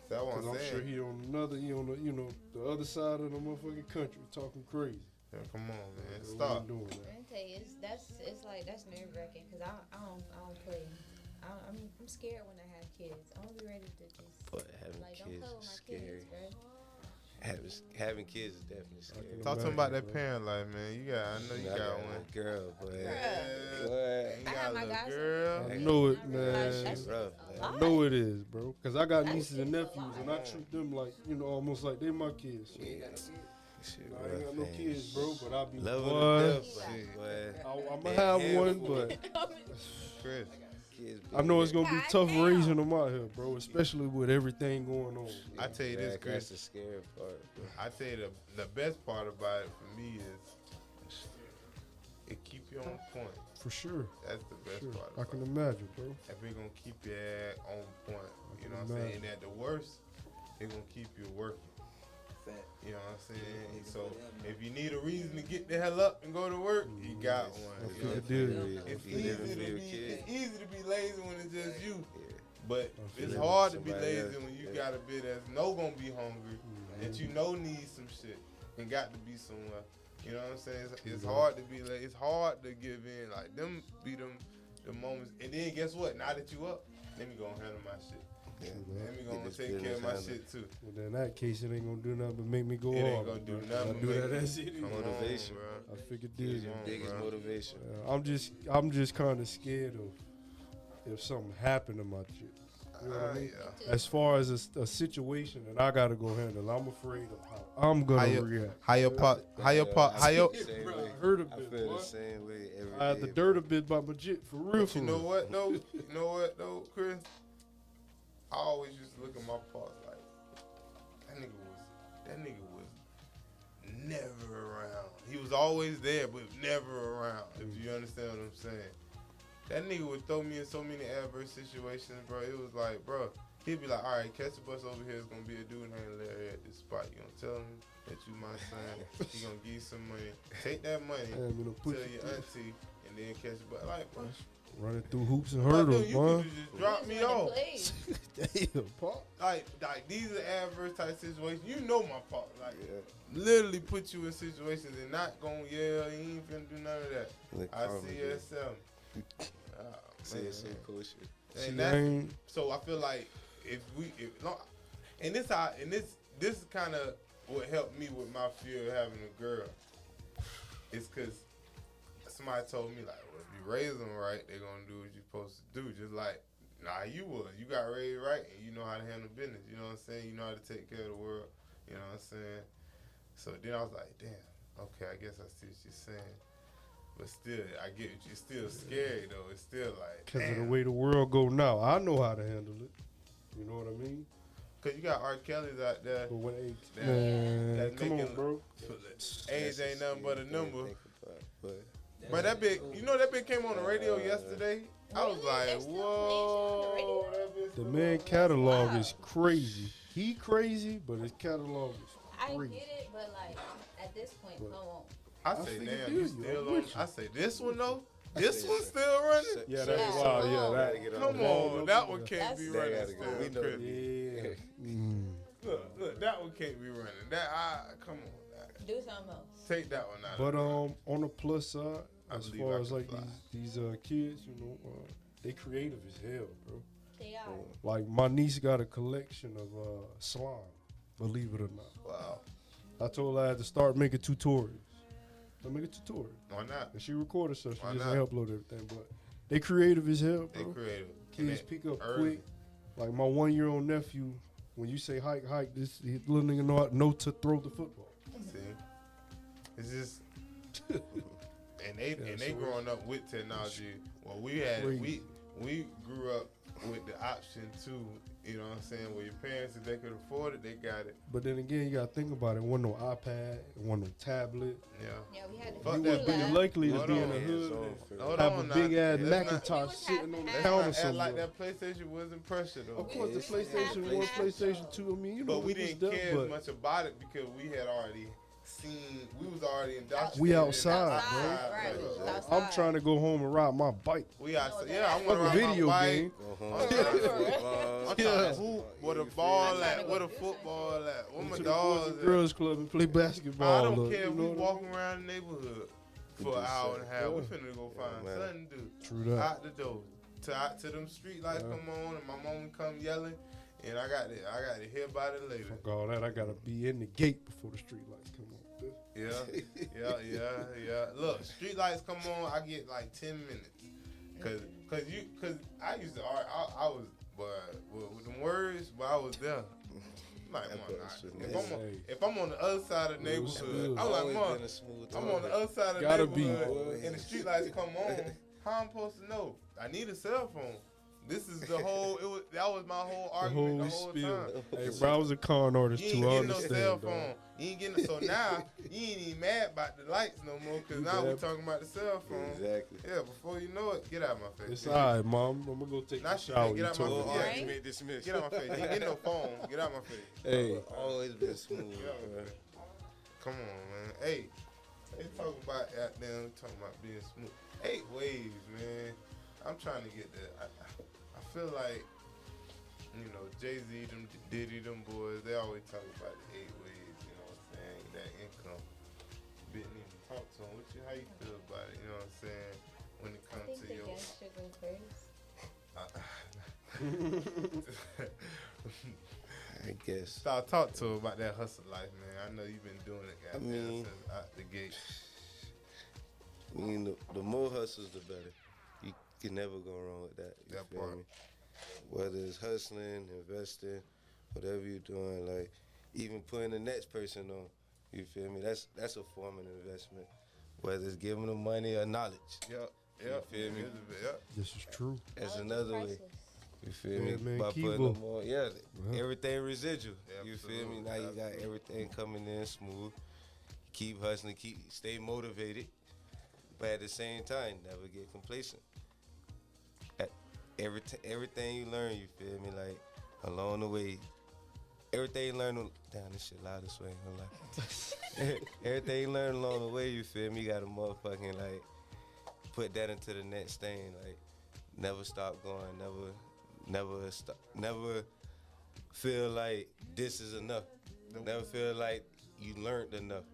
That's what Cause I'm I'm sure saying. he on the the other side of the motherfucking country talking crazy. Yeah, come on, man. We Stop. ain't doing that. I tell you, it's like that's nerve wracking because I don't play. I'm scared when I have kids. I want to be ready to just But having like don't kids play with is my scary. kids, bro. Having kids is definitely scary. Talk to him about that Bro. parent life, man. You got, I know you I got a one. girl, but Yeah. what? You I got have a my little guys. girl. I know it, I realize man. that's Rough, a man. I lot. know it is, bro. Cause I got That nieces shit and is a nephews, lot. and I treat them like almost like they my kids. So. You ain't got no kids. Shit, I ain't got rough, no man. kids, bro, but I be Love boy, her to death, Shit. but I'ma They have one, handful. but Chris. kids. I know it's gonna be tough Goddamn. raising them out here, bro. Especially with everything going on. I tell you this, Chris. That's the scary part. Bro. I tell you the best part about it for me is it keep you on point. For sure. That's the best Sure. part. I About can it. imagine, bro. If we're gonna keep your ass on point, you know what I'm Imagine. saying? And at the worst, they're gonna keep you working. Fat. You know what I'm saying? Yeah, So for them, if you need a reason to get the hell up and go to work, you got one. I You feel know what the I'm deal. saying? It's You living easy for to your be kid. it's easy to be lazy when it's just you. Yeah. But I it's feel hard to be somebody lazy else. when you Yeah. got a bit that's gonna be hungry that you know needs some shit and got to be somewhere. You know what I'm saying? It's hard to be like it's hard to give in. Like them be them the moments, and then guess what? Now that you up, let me go and handle my shit. Yeah. Let me go Get and this take care of my business shit too. Well, then in that case, it ain't gonna do nothing but make me go It ain't hard. gonna do bro. nothing. I but do make that you- as it Come is. on, Motivation. bro. I figured Come this. on, Biggest bro. motivation. I'm just kind of scared of if something happened to my chick. You know what I mean? Yeah. As far as a situation that I gotta go handle, I'm afraid of how I'm gonna How you- react. How your pop? How your pop? How your? I feel the same Bro, way. I heard a I bit, feel boy. the same way every I had the day, dirt bro. a bit by my jit for real. But you know what though? You know what though, Chris? I always used to look at my pops like that nigga was never around. He was always there, but never around. If you understand what I'm saying. That nigga would throw me in so many adverse situations, bro. It was like, bro, he'd be like, all right, catch the bus over here. It's gonna be a dude named Larry at this spot. You gonna tell him that you my son. He gonna give you some money. Take that money. I'm gonna Tell put your auntie, and then catch the bus. Like, bro, running through hoops and bro, hurdles, you man. could just drop me off. Damn, Pop. Like these are adverse type situations. You know my part. Like Yeah. literally put you in situations and not gonna yell. He ain't finna do none of that. Look, I calm see it, SM. Say some cool shit. See, And I that's, ain't, so I feel like if no, and this is kind of what helped me with my fear of having a girl. It's cause somebody told me like, well, if you raise them right, they're gonna do what you're supposed to do. Just like, nah, you was. You got raised right, and you know how to handle business. You know what I'm saying? You know how to take care of the world. You know what I'm saying? So then I was like, damn. Okay, I guess I see what you're saying. But still, I get it. You're still scary though. It's still like, because of the damn. way the world go now. I know how to handle it. You know what I mean? Cause you got R. Kelly's out there. But when That- man, that come on, making- bro. Age ain't nothing but a number. But But that bit, you know, that bit came on the radio yesterday. I was Really? like, They're still whoa. playing shit on the that bit's The still man on. catalog Wow. is crazy. He crazy, but his catalog is I crazy. get it, but like at this point, But- come on. I I say, figured damn, you, you I'm still on. with you. I say, this one though, This one's still running. Yeah, that's that's wild. wild. Yeah, that. Come on, that one can't be That's- running. That Still, gotta go. We know. Chris. Yeah. Mm. Look, that one can't be running. Come on, Do something else. take that one out. But on the plus side, I as believe far I as can like fly. these kids, you know, they creative as hell, bro. They are. Like my niece got a collection of slime. Believe it or not, Wow, I told her I had to start making tutorials. I make a tutorial, why not? and she recorded stuff. She Why just not? upload everything, but they creative as hell, They bro. creative. Kids Connect pick up early. quick. Like my 1-year-old nephew, when you say hike, this little nigga know to throw the football. See, it's just, and they so growing up with technology. Well, we had Crazy. we grew up with the option too. You know what I'm saying? Where your parents, if they could afford it, they got it. But then again, you gotta think about it. Wasn't no iPad, wasn't no tablet. Yeah. Yeah, we had to Fuck You that would be bitch. likely to Hold be in on. the Yeah, hood, so and for- Hold have on a now. big ass Let's not- Macintosh We was sitting on the half and Let's half. counter not act like somewhere. that PlayStation wasn't pressure though. Of course, the It's PlayStation half 1, and PlayStation 2. I mean, you know, But we it was didn't there, care but as much about it because we had already seen. We was already indoctrinated. We in outside, that bro. Right, we was bro. outside. I'm trying to go home and ride my bike. We outside. No, Yeah, I that's want to Fuck a ride video my bike. game. Go home. I'm trying I'm trying to hoop where the You feel ball me? at, where the football at, where my To the Boys dogs and at. Girls Club and play basketball. I don't look, care you if know we what I walking around the neighborhood for an hour and a half. We Yeah. finna go find man. something to do. mean? True that. Out the door. To them street lights Yeah. come on and my mom come yelling and I got to hear about it later. Fuck all that. I gotta be in the gate before the street lights come on. Yeah. Look, street lights come on, I get like 10 minutes. Cause I used to I was with them words, but I was there. Like, That man, bullshit, if I'm on the other side of the neighborhood, smooth. I'm like, Always Mom, been a smooth I'm on the target. other side of the Gotta be. neighborhood and the street lights come on. How I'm supposed to know? I need a cell phone. This is the whole. That was my whole The argument the whole whole spiel. time. Hey, bro, I was a con artist You too. ain't I getting no understand, cell dog. phone. You ain't getting so now you ain't even mad about the lights no more because You now we bad. talking about the cell phone. Exactly. Yeah, before you know it, get out of my face. It's alright, mom. I'm gonna go take Nah, a shit, shower. get You out my told face. me. Yeah. Argument dismissed. Get out my face. You ain't getting no phone. Get out my face. Hey, Always been smooth. Get out my bro. face. Come on, man. Hey, they talking about goddamn. Talking about being smooth. 8 waves, man. I'm trying to get that. I feel like. You know, Jay-Z, them Diddy, them boys, they always talk about the 8 ways, you know what I'm saying? That income. Didn't even talk to them. How you feel about it, you know what I'm saying? When it I comes think to the your... guest should go first. I guess. Start talk to her about that hustle life, man. I know you've been doing it, I goddamn, mean- since out the gate. I mean, the more hustles, the better. You can never go wrong with that. You That feel part. me? Whether it's hustling, investing, whatever you're doing, like even putting the next person on. You feel me? That's a form of investment. Whether it's giving them money or knowledge. Yep. feel me? Yep. this is true. That's Knowledge is another way. priceless. You feel Yeah, me? man, By Kiva. putting them on, yeah, Yeah. everything residual. You feel me? Absolutely, Now you got absolutely. everything coming in smooth. Keep hustling, stay motivated, but at the same time, never get complacent. At everything you learn, you feel me? Like along the way, everything you learn. Damn, this shit loud as way. Everything you learn along the way, you feel me? You gotta motherfucking like put that into the next thing. Like never stop going. Never feel like this is enough. Never feel like you learned enough.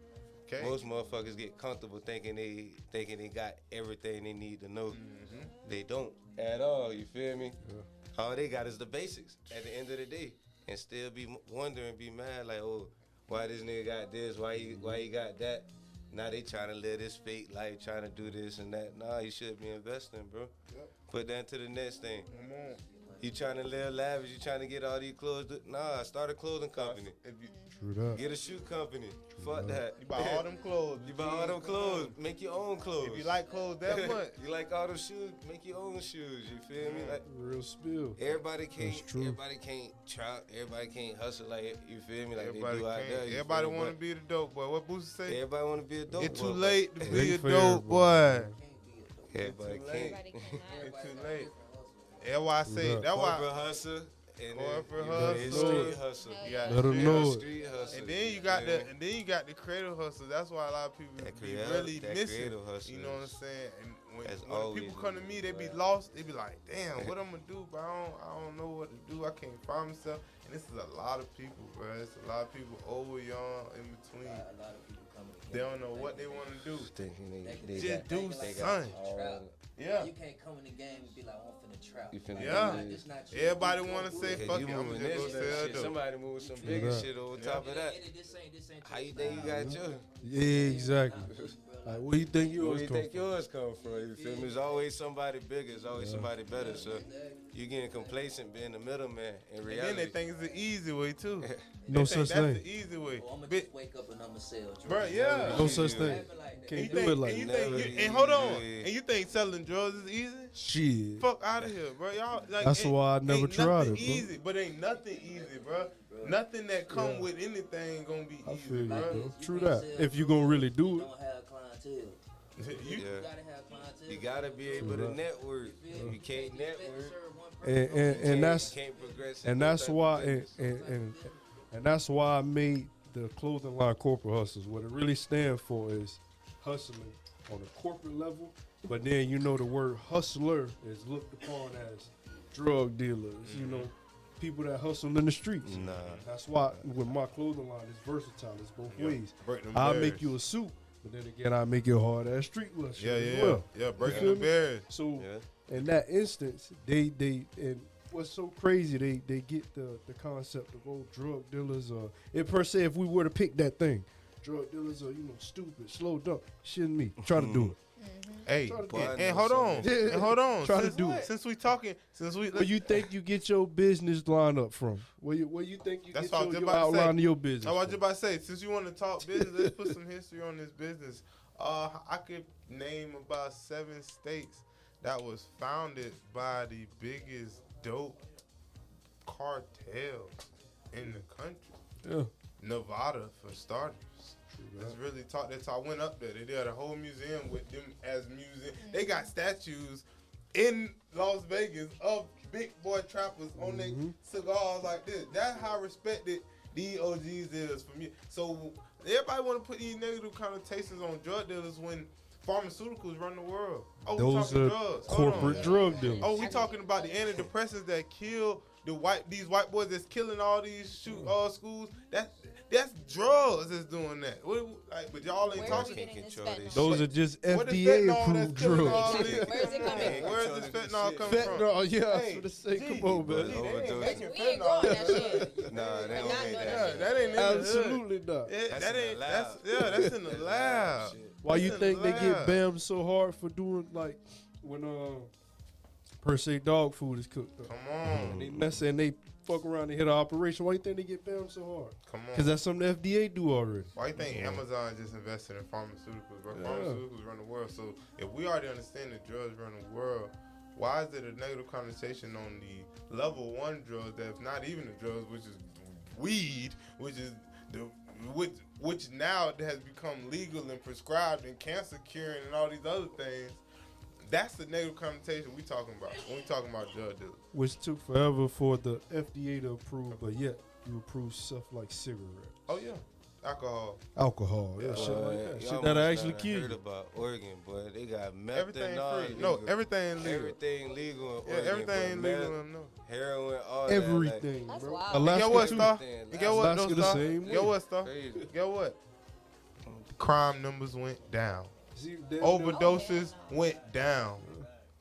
Okay. Most motherfuckers get comfortable thinking they got everything they need to know. They don't at all. You feel me? All they got is the basics at the end of the day, and still be wondering, be mad like, oh, why this nigga got this? Why he got that? Now they trying to live this fake life, trying to do this and that. Nah, you should be investing, bro. Yep. Put that to the next thing. Come on. You trying to live lavish? You trying to get all these clothes? Nah, start a clothing company. If you, True that. Get a shoe company. Fuck that. you buy all them clothes. You buy all them clothes. Make your own clothes. If you like clothes that much, You like all them shoes. Make your own shoes. You feel me? Like Real spill. everybody can't. That's true. Everybody can't try. Everybody can't hustle like you feel me. Like everybody they do out can't. there. you Everybody feel me? want to be the dope boy. What Boosie But say? Everybody want to be a dope. It's too boy, but late to be a Ain't for dope boy. Everybody too can't. Everybody cannot. It's too late. That's why I say. Yeah. That's Corporate why. hustle. And Corporate then, you know, it's hustle. street hustle. Hell You yeah. got Let 'em the know it. Street hustle. And then you got feel the me? creative hustle. That's why a lot of people That be creative- really that missing. creative hustle You know what I'm is- saying? And That's when always people come to me, they be Right. lost. They be like, damn, what I'm gonna do, bro? I don't know what to do. I can't find myself. And this is a lot of people, bro. It's a lot of people old, young, in between. A lot of people coming. They don't know what they want to do. Thinking they Just got, do they got something. trap. Yeah. You can't come in the game and be like, oh, I'm finna trap. You finna Yeah. do It's not you. Everybody You wanna go say, do it. fuck you it, I'ma moving just go this sell shit. dope. Somebody moving some Yeah. bigger shit on top of that. This ain't How you your think you style. got yours? Yeah, exactly. Nah, bro, Like, where you think Where yours you come think from? yours come from? You feel me? There's always somebody bigger. There's always Yeah. somebody better. So you getting complacent being the middleman. In And reality, then they think it's the easy way too. No They such think that's thing. the easy way. Oh, I'm gonna Bit- just wake up and I'ma sell drugs. Bro, yeah. No such Yeah. thing. Happen like that. Can't And do it like and you that. think, Never and hold on, easy. and you think selling drugs is easy? Shit. Fuck out of here, bro. Y'all like That's ain't- why I never ain't tried nothing it, bro. easy, but ain't nothing easy, bro. Nothing that come Yeah. with anything gonna be I easy, feel you, bro. bro. You True can't that. sell If you gonna really you do it. don't have clientele. You- Yeah. You gotta have clientele. You gotta be able True to that. network. feel You can't network. And that's you can't progress. and in that's no type why of and, business. and that's why I made the clothing line Corporate Hustlers. What it really stands for is hustling on a corporate level, but then you know the word hustler is looked upon as drug dealers, you know, people that hustle in the streets. Nah. That's why with my clothing line it's versatile, it's both Yeah. ways. Break them I'll barriers. make you a suit, but then again I make you a hard ass streetwear shit Yeah, as yeah, well. yeah. Breaking feel the me? barriers. So Yeah. in that instance, they and what's so crazy, they get the concept of drug dealers or it per se. If we were to pick that thing, drug dealers are stupid, slow down. Shouldn't me try to do it. Hey, Try to Boy, I and know hold on, something. and hold on. Try to since, do it. Since we talking, Where you think you get your business line up from? Where you think you That's get what I was your about to say. outline of your business? I was from? just about to say, since you want to talk business, let's put some history on this business. I could name about 7 states that was founded by the biggest dope cartel in the country. Yeah. Nevada, for starters. Let's really talk that. So I went up there. They did a whole museum with them as museum. They got statues in Las Vegas of big boy trappers on their cigars like this. That's how respected these OGs is from you. So everybody want to put these negative connotations on drug dealers when pharmaceuticals run the world. Oh, we Those talking are drugs. Hold on. corporate drug dealers. Oh, we talking about the antidepressants that kill these white boys that's killing all these schools. That's drugs that's doing that. But y'all ain't Where talking. are we getting this Control fentanyl? this Those are just What is FDA fentanyl that's approved killing all drugs. these- Where's it coming Hey, from? where's this fentanyl coming from? Fentanyl, yeah, Hey, for the sake. G, Come on, but man. They ain't overdose. making We ain't fentanyl. growing that shit. Nah, they We're don't not make doing that Yeah, shit. that ain't in the hood. Absolutely not. Yeah, That's that in the ain't. lab. That's in the lab. Shit. Why you That's think in they the get lab. banned so hard for doing like when per se dog food is cooked up? Come And they on, mess and they fuck around and hit an operation. Why you think they get banned so hard? come Because on. that's something the FDA do already. Why you think Amazon just invested in pharmaceuticals, bro? Yeah. Pharmaceuticals run the world. So if we already understand that drugs run the world, why is it a negative connotation on the level 1 drugs that's not even the drugs, which is weed, which is which now has become legal and prescribed and cancer curing and all these other things? That's the negative connotation we talking about when we talking about drug dealers. Which took forever for the FDA to approve, but yet you approve stuff like cigarettes, Oh yeah, alcohol. alcohol, yeah, shit Boy, like that. y'all Shit that must actually not kill heard you. about Oregon, boy. They got Everything methanol free. legal. No, everything legal. Everything legal in Yeah, Oregon. everything boy. legal. Meth, No. heroin, all Everything, That's bro. wild. And Alaska get what, too. Star? Everything. And get what, Alaska though, the Star? same Get way. what, Star? Crazy. Get what? Crime numbers went down. See, damn Overdoses no. went down.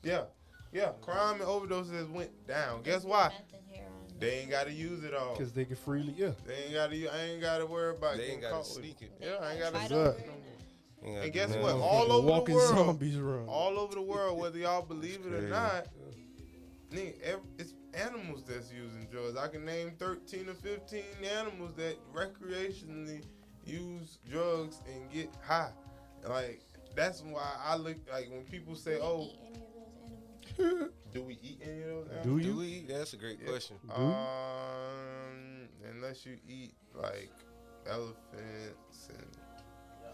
Yeah. Yeah, crime and overdoses went down. Guess why? They ain't got to use it all. because they can freely, yeah. They ain't got to. I ain't got to worry about They getting ain't gotta caught with sneak it. Yeah, I ain't got Fight to. over Exactly. it. Ain't gotta And do guess nothing. what? All Motherfucker over the walking world. zombies around. All over the world, whether y'all believe it or crazy. not, nigga, it's animals that's using drugs. I can name 13 or 15 animals that recreationally use drugs and get high. Like, that's why I look like when people say, "Oh, do we eat any of those animals?" Do Do you? we? That's a great question. Unless you eat like elephants and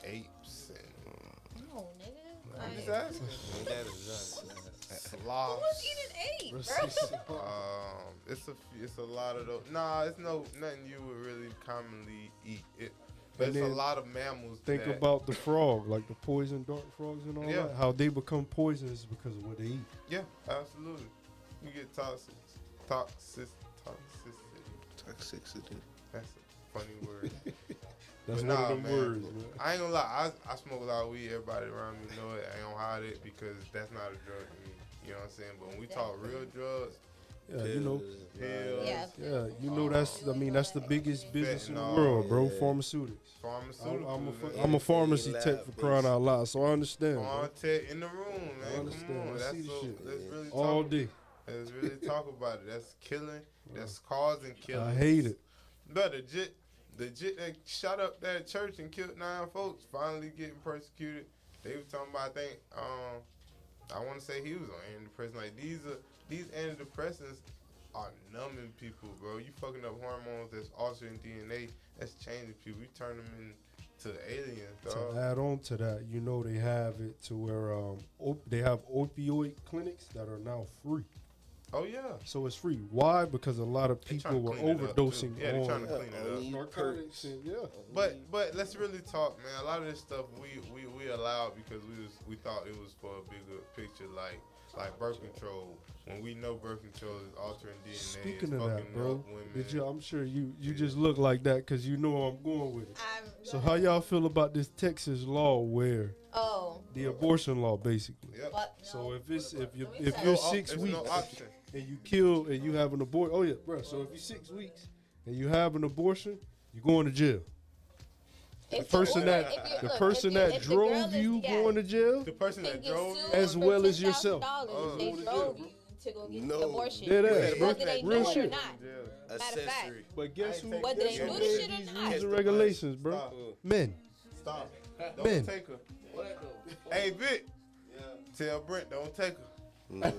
apes and No, nigga. I'm just Like, asking. That is not. Sloths. who's eating eight, bro? It's a lot of those. Nah, it's nothing you would really commonly eat. There's a then lot of mammals. think that, about the frog, like the poison dart frogs and all Yeah. that. How they become poisonous because of what they eat. Yeah, absolutely. You get toxicity. Toxicity. That's a funny word. That's But one nah, of them man, words, man. I ain't gonna lie. I smoke a lot of weed. Everybody around me know it. I don't hide it because that's not a drug to me. You know what I'm saying? But when we talk real drugs, Yeah, you know. pills, Yeah. Yeah, you know that's. I mean, that's the biggest business in the Fentanyl, world, bro. yeah. Pharmaceutics. pharmaceuticals, I'm a pharmacy Lab tech for crying out loud, so I understand. Bro. Content in the room, man. I understand. Come on, I that's see the so, shit. let's really All talk. day. Let's really talk about it. That's killing. That's causing killing. I hate it. But the jit that shot up that church and killed 9 folks finally getting persecuted. They were talking about. I think I want to say he was on antidepressants. Like these antidepressants are numbing people, bro. You fucking up hormones that's altering DNA. That's changing people. You turn them into aliens, dog. To add on to that, you know they have it to where they have opioid clinics that are now free. Oh yeah. So it's free. Why? Because a lot of They people tryna were clean it up, overdosing too. Yeah, they trying on to clean it up. narcotics. And, yeah. But let's really talk, man. A lot of this stuff we allowed because we thought it was for a bigger picture, like birth control. When we know birth control is altering DNA, Speaking it's of fucking that, bro, up women. did you? I'm sure you just look like that because you know where I'm going with it. So I'm how y'all feel about this Texas law where Oh. the abortion law basically? Yep. But no. So if it's if you Let me if tell you're you. 6 There's weeks no option. and you kill and you have an abortion, oh yeah, bro. So if you're 6 weeks and you have an abortion, you're going to jail. The If person you- that if you- the look, person if you- that if the girl drove is you gay, going to jail. The person can that get drove sued you, As for well as $10,000. yourself. They Oh. drove you to go get No. the abortion. Dead ass, bro. Whether they Real do it or shit. not. Matter of fact, Accessory. But guess who? Whether guess they who do the made shit or these not. rules and regulations, bro. Stop. Men. Stop. Don't Men. take her. Hey Vic, tell Brent don't take her. No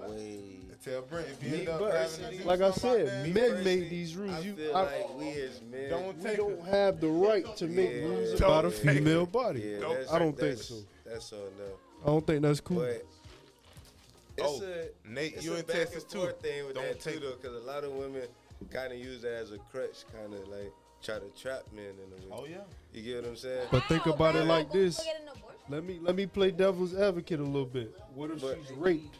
way. Tell Brent if you Me end up personally, having to do Like I something about said, that, men personally, made these rules. I You, feel I, like we as men don't we take don't her. have the right to make Yeah. rules Don't about a take female it. body. Yeah, Don't that's- I don't think that's- so. That's all no. I don't think that's cool. But it's Oh, a Nate, it's you a in back Texas and too. forth thing with Don't that take too though, because a lot of women kind of use that as a crutch, kind of like try to trap men in a way. Oh yeah. You get what I'm saying? But think How, about bro? it like Go this. get an abortion? Let me play devil's advocate a little bit. What if But- she's raped?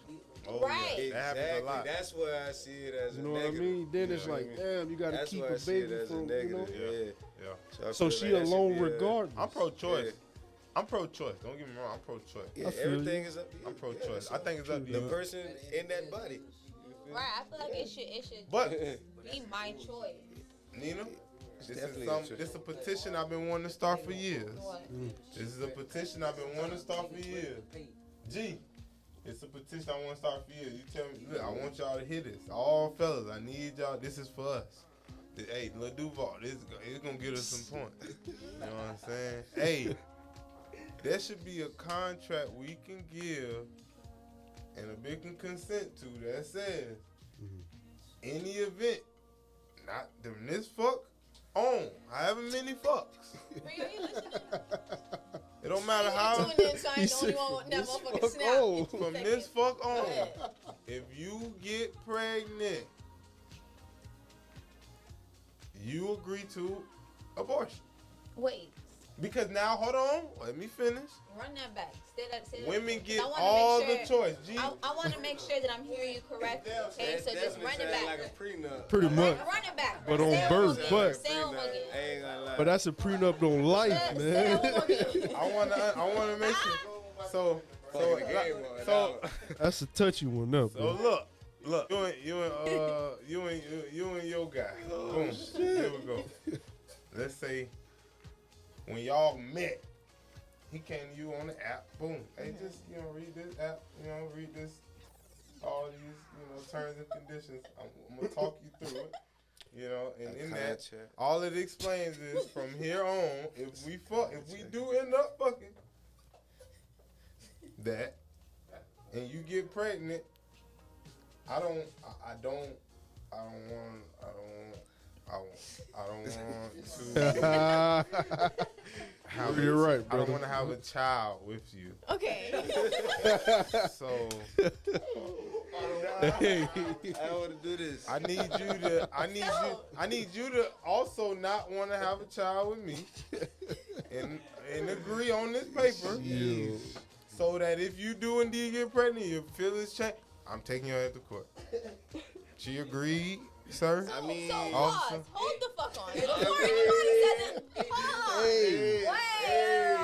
Oh Right. yeah. That happens a Exactly. lot. That's why I see it as You a know what I negative. mean? Then You it's know what like, I mean? damn, you gotta That's keep why I a see it baby as a from, you know. negative. Yeah. Yeah. I So feel she like that should alone be a- regardless. I'm pro-choice. Yeah. I'm pro-choice. Don't get me wrong. I'm pro-choice. Yeah, I feel everything is up to you. I'm pro-choice. that's I think it's up to the you. person in that body. You feel me? Right. I feel like it should But be my choice. Nina, It's this definitely is a choice. this a petition I've been wanting to start for years. What? This is a petition I've been wanting to start for years. G, it's a petition I want to start for years. You tell me, look, I want y'all to hear this. All fellas, I need y'all. This is for us. Hey, Lil Duval, it's gonna get us some points. You know what I'm saying? Hey, there should be a contract we can give and a big can consent to that says any event, not them this fuck on, however many fucks. Bria, you listening? It don't matter You how. tuned in, so I He ain't the said only one with that this motherfucking fuck snap. on. From this fuck Go on, ahead. if you get pregnant, you agree to abortion. Wait, Because now, hold on, let me finish. run that back. Say that Women again, 'cause get I wanna all make the sure, choice. G. I want to make sure that I'm hearing you correctly. Okay, That so just definitely run it sound back. like a prenup. Pretty much. Run it back. But Say on it birth, again. but- Say it Prenup. again. I ain't gonna lie. But that's a prenup on life, Say man. it again. I wanna make sure. So Fucking the game on so That's a touchy one up, so bro. look, you and your guy. Boom. Here we go. Let's say when y'all met, he came to you on the app. Boom. Hey, just read this app. Read this. All these terms and conditions. I'm gonna talk you through it. And in that, Contract. all it explains is from here on, if we do end up fucking that, and you get pregnant, I don't want to. You're right, I don't brother. want to have a child with you. Okay. So I don't want to do this. I need you to also not want to have a child with me, and agree on this paper, so that if you do indeed get pregnant, your feelings change. I'm taking your ass to court. She agreed, sir. I mean, So Officer. pause. Hold the fuck on. Before anybody says it, pause. Hey. Wait.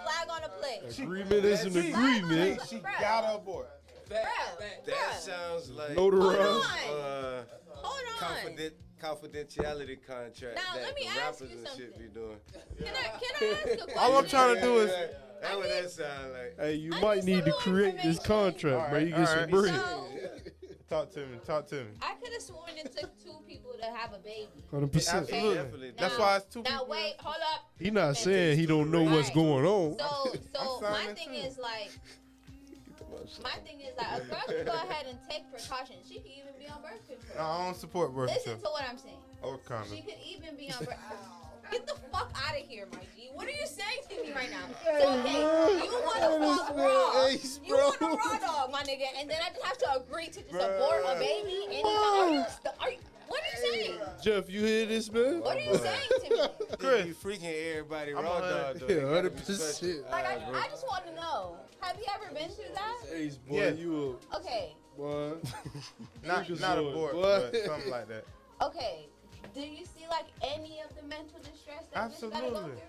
Flag on the plate. Agreement is an agreement. She got a boy. Fact, Bruh. fact. that sounds like Notarized. Hold on. confidentiality contract Now, that let me the ask rappers you and shit something. be doing. Can I ask a question? All I'm trying to do is. That's what that sound like. Hey, you I might need need to some create this information. contract, man. You get some Alright. bread. So, Talk to me. Talk to me. I could have sworn it took 2 people to have a baby. 100%. Absolutely. Definitely. That's Now- why it's 2 Now people. wait, hold up. He not saying he don't know what's Right. going on. So I'm my signing thing too. is like, a girl can go ahead and take precautions. She could even be on birth No, control. I don't support birth Listen control. to what I'm saying. Or condom. She could even be on birth. Get the fuck out of here, my G. What are you saying to me right now? So, okay, you want to fuck raw. You want a raw dog, my nigga, and then I just have to agree to just abort a baby anytime. What are you saying? Jeff, you hear this, man? What are you saying to me? Chris. You freaking everybody I'm raw a- dog though. Yeah, They gotta be 100%. special. Like, I just want to know. Have you ever been through that? Ace, boy, Yeah. you Okay, a boy. Not Niggas not would. abort, What? but something like that. okay. Do you see like any of the mental distress that bitch gotta go Absolutely. through?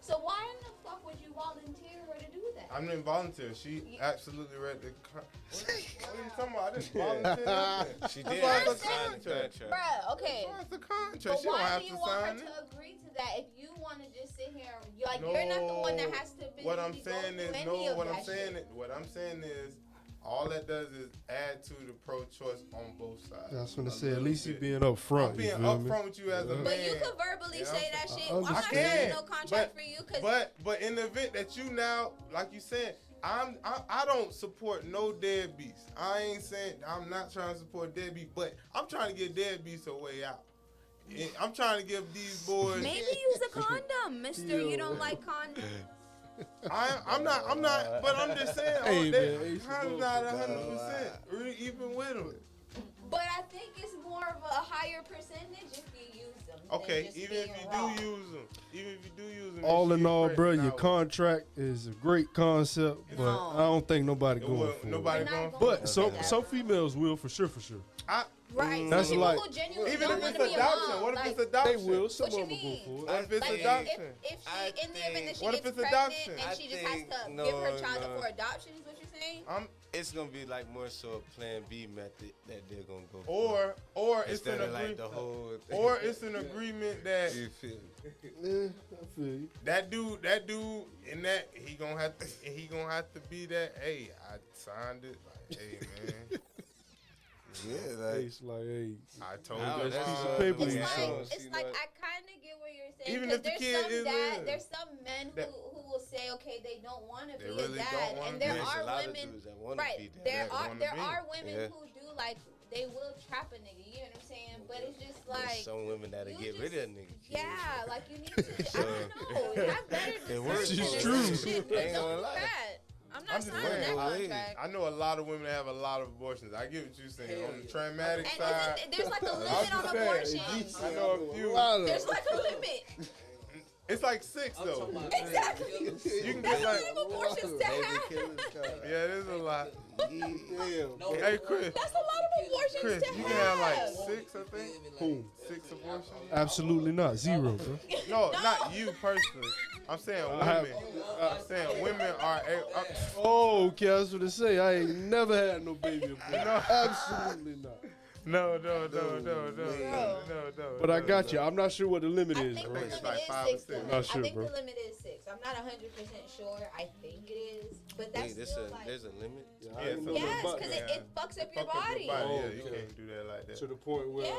So why in the fuck would you volunteer her to do that? I'm involuntary. She absolutely read the. What are you talking about? I didn't volunteer nothing. She That's did why have it's to a sign the contract. contract. Bruh, okay. That's the contract. But She don't why have do you to want her sign it. to agree to that if you want to just sit here? You're not the one that has to. What I'm physically go saying through is any no. of What that I'm saying shit. is what I'm saying is all that does is add to the pro-choice on both sides. That's when I A say at little least he bit. being up front. I'm being you feel me? upfront with you as a Yeah. man. But you could verbally Yeah, say I'm- that shit. I I'm not understand. signing no contract for you because But in the event that you now, like you said, I don't support no deadbeats. I ain't saying I'm not trying to support deadbeats, but I'm trying to get deadbeats a way out. And I'm trying to give these boys. maybe use a condom, Mister. You don't like condoms. I'm not, but I'm just saying. Hey, Hey, man, I'm not 100% even with them. But I think it's more of a higher percentage if you use them. than Okay, just even if being you raw. do use them, All and in she all, get bro, pregnant, your I would- contract is a great concept, but No. I don't think nobody It going wasn't- for nobody it. They're going not for going it. But for that. some females will for sure. Right. That's Some like- people genuinely Even don't if want it's to be a adoption, mom. what if like, it's They adoption? will. Some What you of them go mean? for it. What if it's Like adoption? if she I in the event that she What if gets it's pregnant adoption? and I she just has think- to no, give her child no. up for adoption is what you're saying? It's gonna be like more so a Plan B method that they're gonna go for. Or it's Instead an of like the agreement, whole. or it's an agreement that You feel me? Yeah, I feel you. that dude, and that he gonna have to be that. Hey, I signed it. Like, hey man, Yeah, like. Ace like, hey, I told Wow, you. that's piece of a- paper It's you yeah. saw. like See, I kind of get what you're saying. Even 'cause if the there's kid some is dad, in. there's some men That- who will say, okay, they don't want to They be really a don't dad, wanna and be. there There's a are lot of women. dudes that wanna Right, be that. there wanna are be. women Yeah. who do like they will trap a nigga. You know what I'm saying? But it's just There's like. some women that'll you get just- rid of a nigga. Yeah, like you need to. I don't know. Have better It works. discernment It's or true. some shit, but Ain't don't gonna do lie. that. I'm not I'm just signing that saying. contract. I know a lot of women that have a lot of abortions. I get what you're saying. Hell On the yeah. traumatic And side, there's like a I'm limit on just saying, abortions. I know a few. There's like a limit. It's like 6 I'm though. talking about Exactly. You can That's get a like, lot of abortions to have. yeah, there's a lot. No, Hey, Chris. That's a lot of abortions Chris, to you can have like have. 6, I think. Who? 6 abortions. Absolutely not. Zero, bro. No, not you personally. I'm saying I have- women. I'm saying women are. Oh, okay, I was gonna say I ain't never had no baby abortion. Absolutely not. No. But I got you. I'm not sure what the limit I is, think bro. the It's limit like is 5 or 6. 6. though. Not sure, I think bro. the limit is 6. I'm not 100% sure. I think it is, but that's Wait, still like. there's a limit. I ain't Yeah, know Yes, about because that. it fucks up your Fuck up body. Yeah, Oh, you okay. can't do that like that. To the point where Yeah.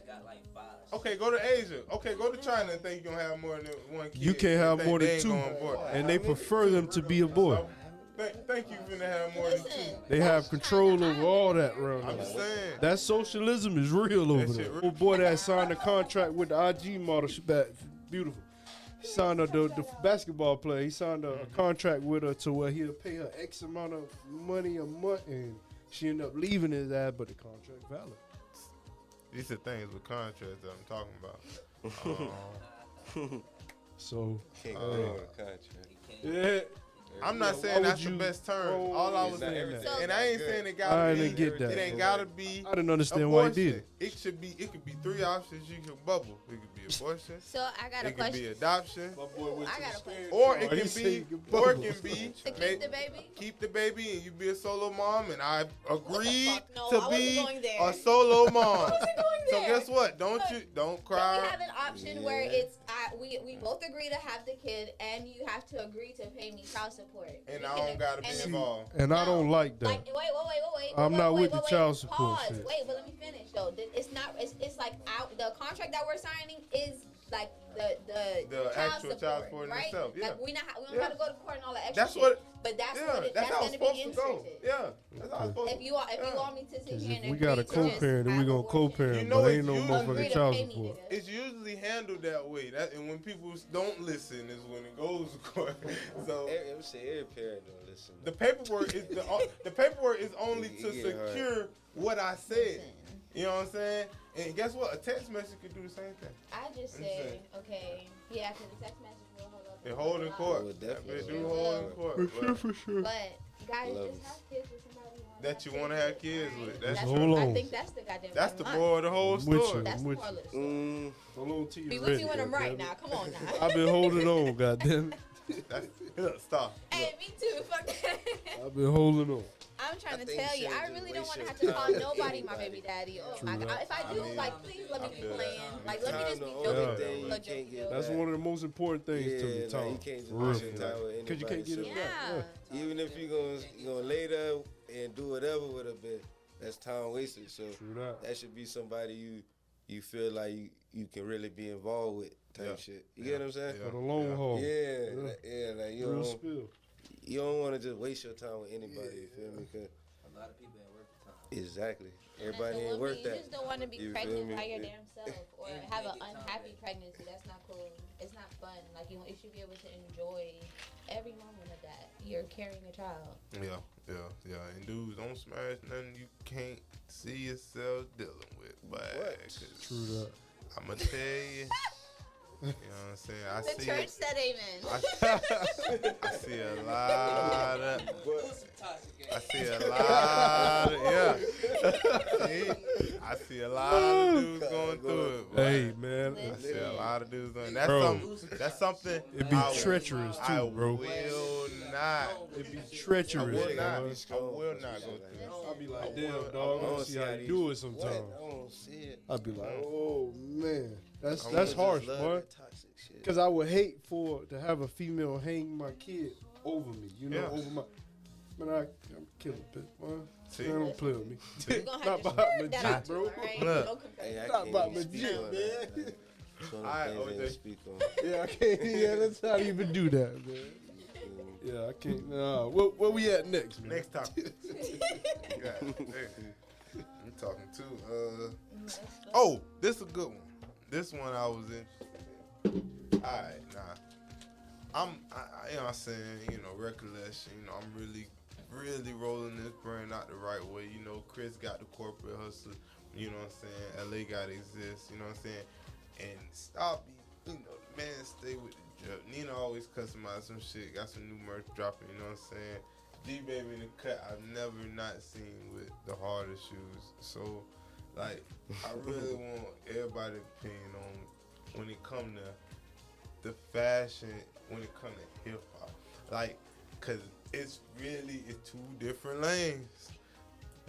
got like 5. Okay, go to Asia. Okay, go to China and think you're gonna have more than one kid. you can't have Think more they than ain't 2, gonna abort. and they prefer them to be a boy. Think you finna have more than 2. Listen, They have control over all that around I'm there. just saying. That socialism is real over shit there. real. Old boy that signed a contract with the IG model, she back beautiful. He signed the basketball player. He signed a contract with her to where he'll pay her X amount of money a month, and She ended up leaving his ass, but the contract valid. These are things with contracts that I'm talking about. So Can't Uh, go wrong with a contract. yeah, I'm not Yeah, saying why would that's the you best term. throw- All I It's was not saying, everything. and I ain't Good. saying it I gotta be. didn't get that. It ain't gotta be. I didn't understand why he did Abortion. it. It should be. It could be 3 options. You can bubble. It could be abortion. So I got a It could be question. adoption. My boy went I to got the a question. Or Oh, it he can said be. you can Or it bubble. can be. To keep make- the baby. Keep the baby and you be a solo mom, and I agreed fuck? No, to I wasn't be going there. a solo mom. I wasn't going So there. guess what? Don't Don't cry. we have an option where Yeah. it's we both agree to have the kid and you have to agree to pay me child support. And We I can- don't gotta be and then- involved. And I No, don't like that. Like, wait. I'm not with the wait. child support Pause. shit. Wait, but let me finish though. It's not. It's like the contract that we're signing is like the actual child support in right? itself, yeah. Like we don't Yeah. have to go to court and all that extra That's shit. what. But that's Yeah, what it, that's that's how it's gonna be supposed to go. inserted. Yeah, that's how it's supposed If to. you want, if Yeah. you want me to sit 'Cause here if and we got a agree to just co-parent, then we have gonna abortion, co-parent, You know but it's ain't no usually- motherfucking agree to child pay me, support. nigga. It's usually handled that way. That and when people don't listen is when it goes to court. So Every, say every parent don't listen. the paperwork is the paperwork is only to It get hard. secure what I said. Listen, You know what I'm saying? And guess what? A text message could do the same thing. I just I'm say, saying. okay, yeah, because the text message will hold up. They hold in court. Well, That definitely. bitch do hold in court. But For sure. But guys, Love just it. have kids with somebody you That you wanna have kids with. Right? That's hold I on. think that's the goddamn. that's the bottom line. moral of the whole I'm with story. you. That's I'm the with moral of the story. Hold on till Be you with ready. you when I'm right goddammit. now. Come on now. I've been holding on, goddamn it. That's, look, stop. Hey, me too. Fuck that. I've been holding on. I'm trying I to think tell you you, I shouldn't really just don't want waste to your have to time call with nobody my anybody. baby daddy. Oh, True like, that. if I do, I mean, like, please let I me be feel that. playing. Like, let me Time just be the joking. only Yeah. thing you Look, can't get That's back. one of the most important things to me, Yeah, Tom. like, you can't just For real. waste your time with Because you can't get it anybody, back. Yeah. Even if you gonna lay there and do whatever with a bit, that's time wasted. So True that. that should be somebody you feel like you can really be involved with type Yeah. shit. You get what I'm saying? For the long haul. Yeah, Yeah. like you Real don't spill. want to just waste your time with anybody. You feel me? 'Cause A lot of people at work at times. exactly, And everybody the ain't woman, worth you that. just don't want to be You feel pregnant me? by your damn self or And have an take your time unhappy back. pregnancy. That's not cool. It's not fun. Like you should be able to enjoy every moment of that. You're carrying a child. Yeah. And dudes, don't smash nothing you can't see yourself dealing with. But What? True that. I'm gonna tell you. You know what I'm saying? I The see church it. said amen. I see a lot of. Who's some toxic I ass? see a lot of. Yeah. See? I see a lot of dudes going through it. boy. Hey, man. I see a lot of dudes doing. That's Bro. something. That's something. It'd be I will- treacherous I too, bro. will not. It'd be I treacherous, will not. man. I will not go through it. I'll be like, I damn, wanna- dog. I I don't see how you do it sometimes. I don't see it. I'd be like, oh man, that's I that's wanna harsh, Love boy. that toxic shit. Because I would hate to have a female hang my kid over me, you know, Yeah. over my. Man, I'm killing bitch, boy. See? Man, don't play with me. You're gonna Not have to about spread that legit, out too, bro. alright? Look. Don't compare. Hey, I Not can't about even speak legit, on man. that. It's one of Alright, the things I OJ. didn't speak on. Yeah, I can't. Yeah, that's how you even do that, man. Yeah, I can't. Nah, where we at next, man? Next topic. God, hey. I'm talking too. Oh, this is a good one. This one I was interested in. Alright, nah. I you know what I'm saying, you know, recollection, you know, I'm really rolling this brain out the right way. You know, Chris got the corporate hustle, you know what I'm saying? LA gotta exist, you know what I'm saying? And stop, you know, the man stay with the drip. Nina always customize some shit, got some new merch dropping, you know what I'm saying? D-Baby in the cut, I've never not seen with the hardest shoes. So, like, I really want everybody's opinion on when it come to the fashion, when it come to hip hop. Like, cause it's two different lanes.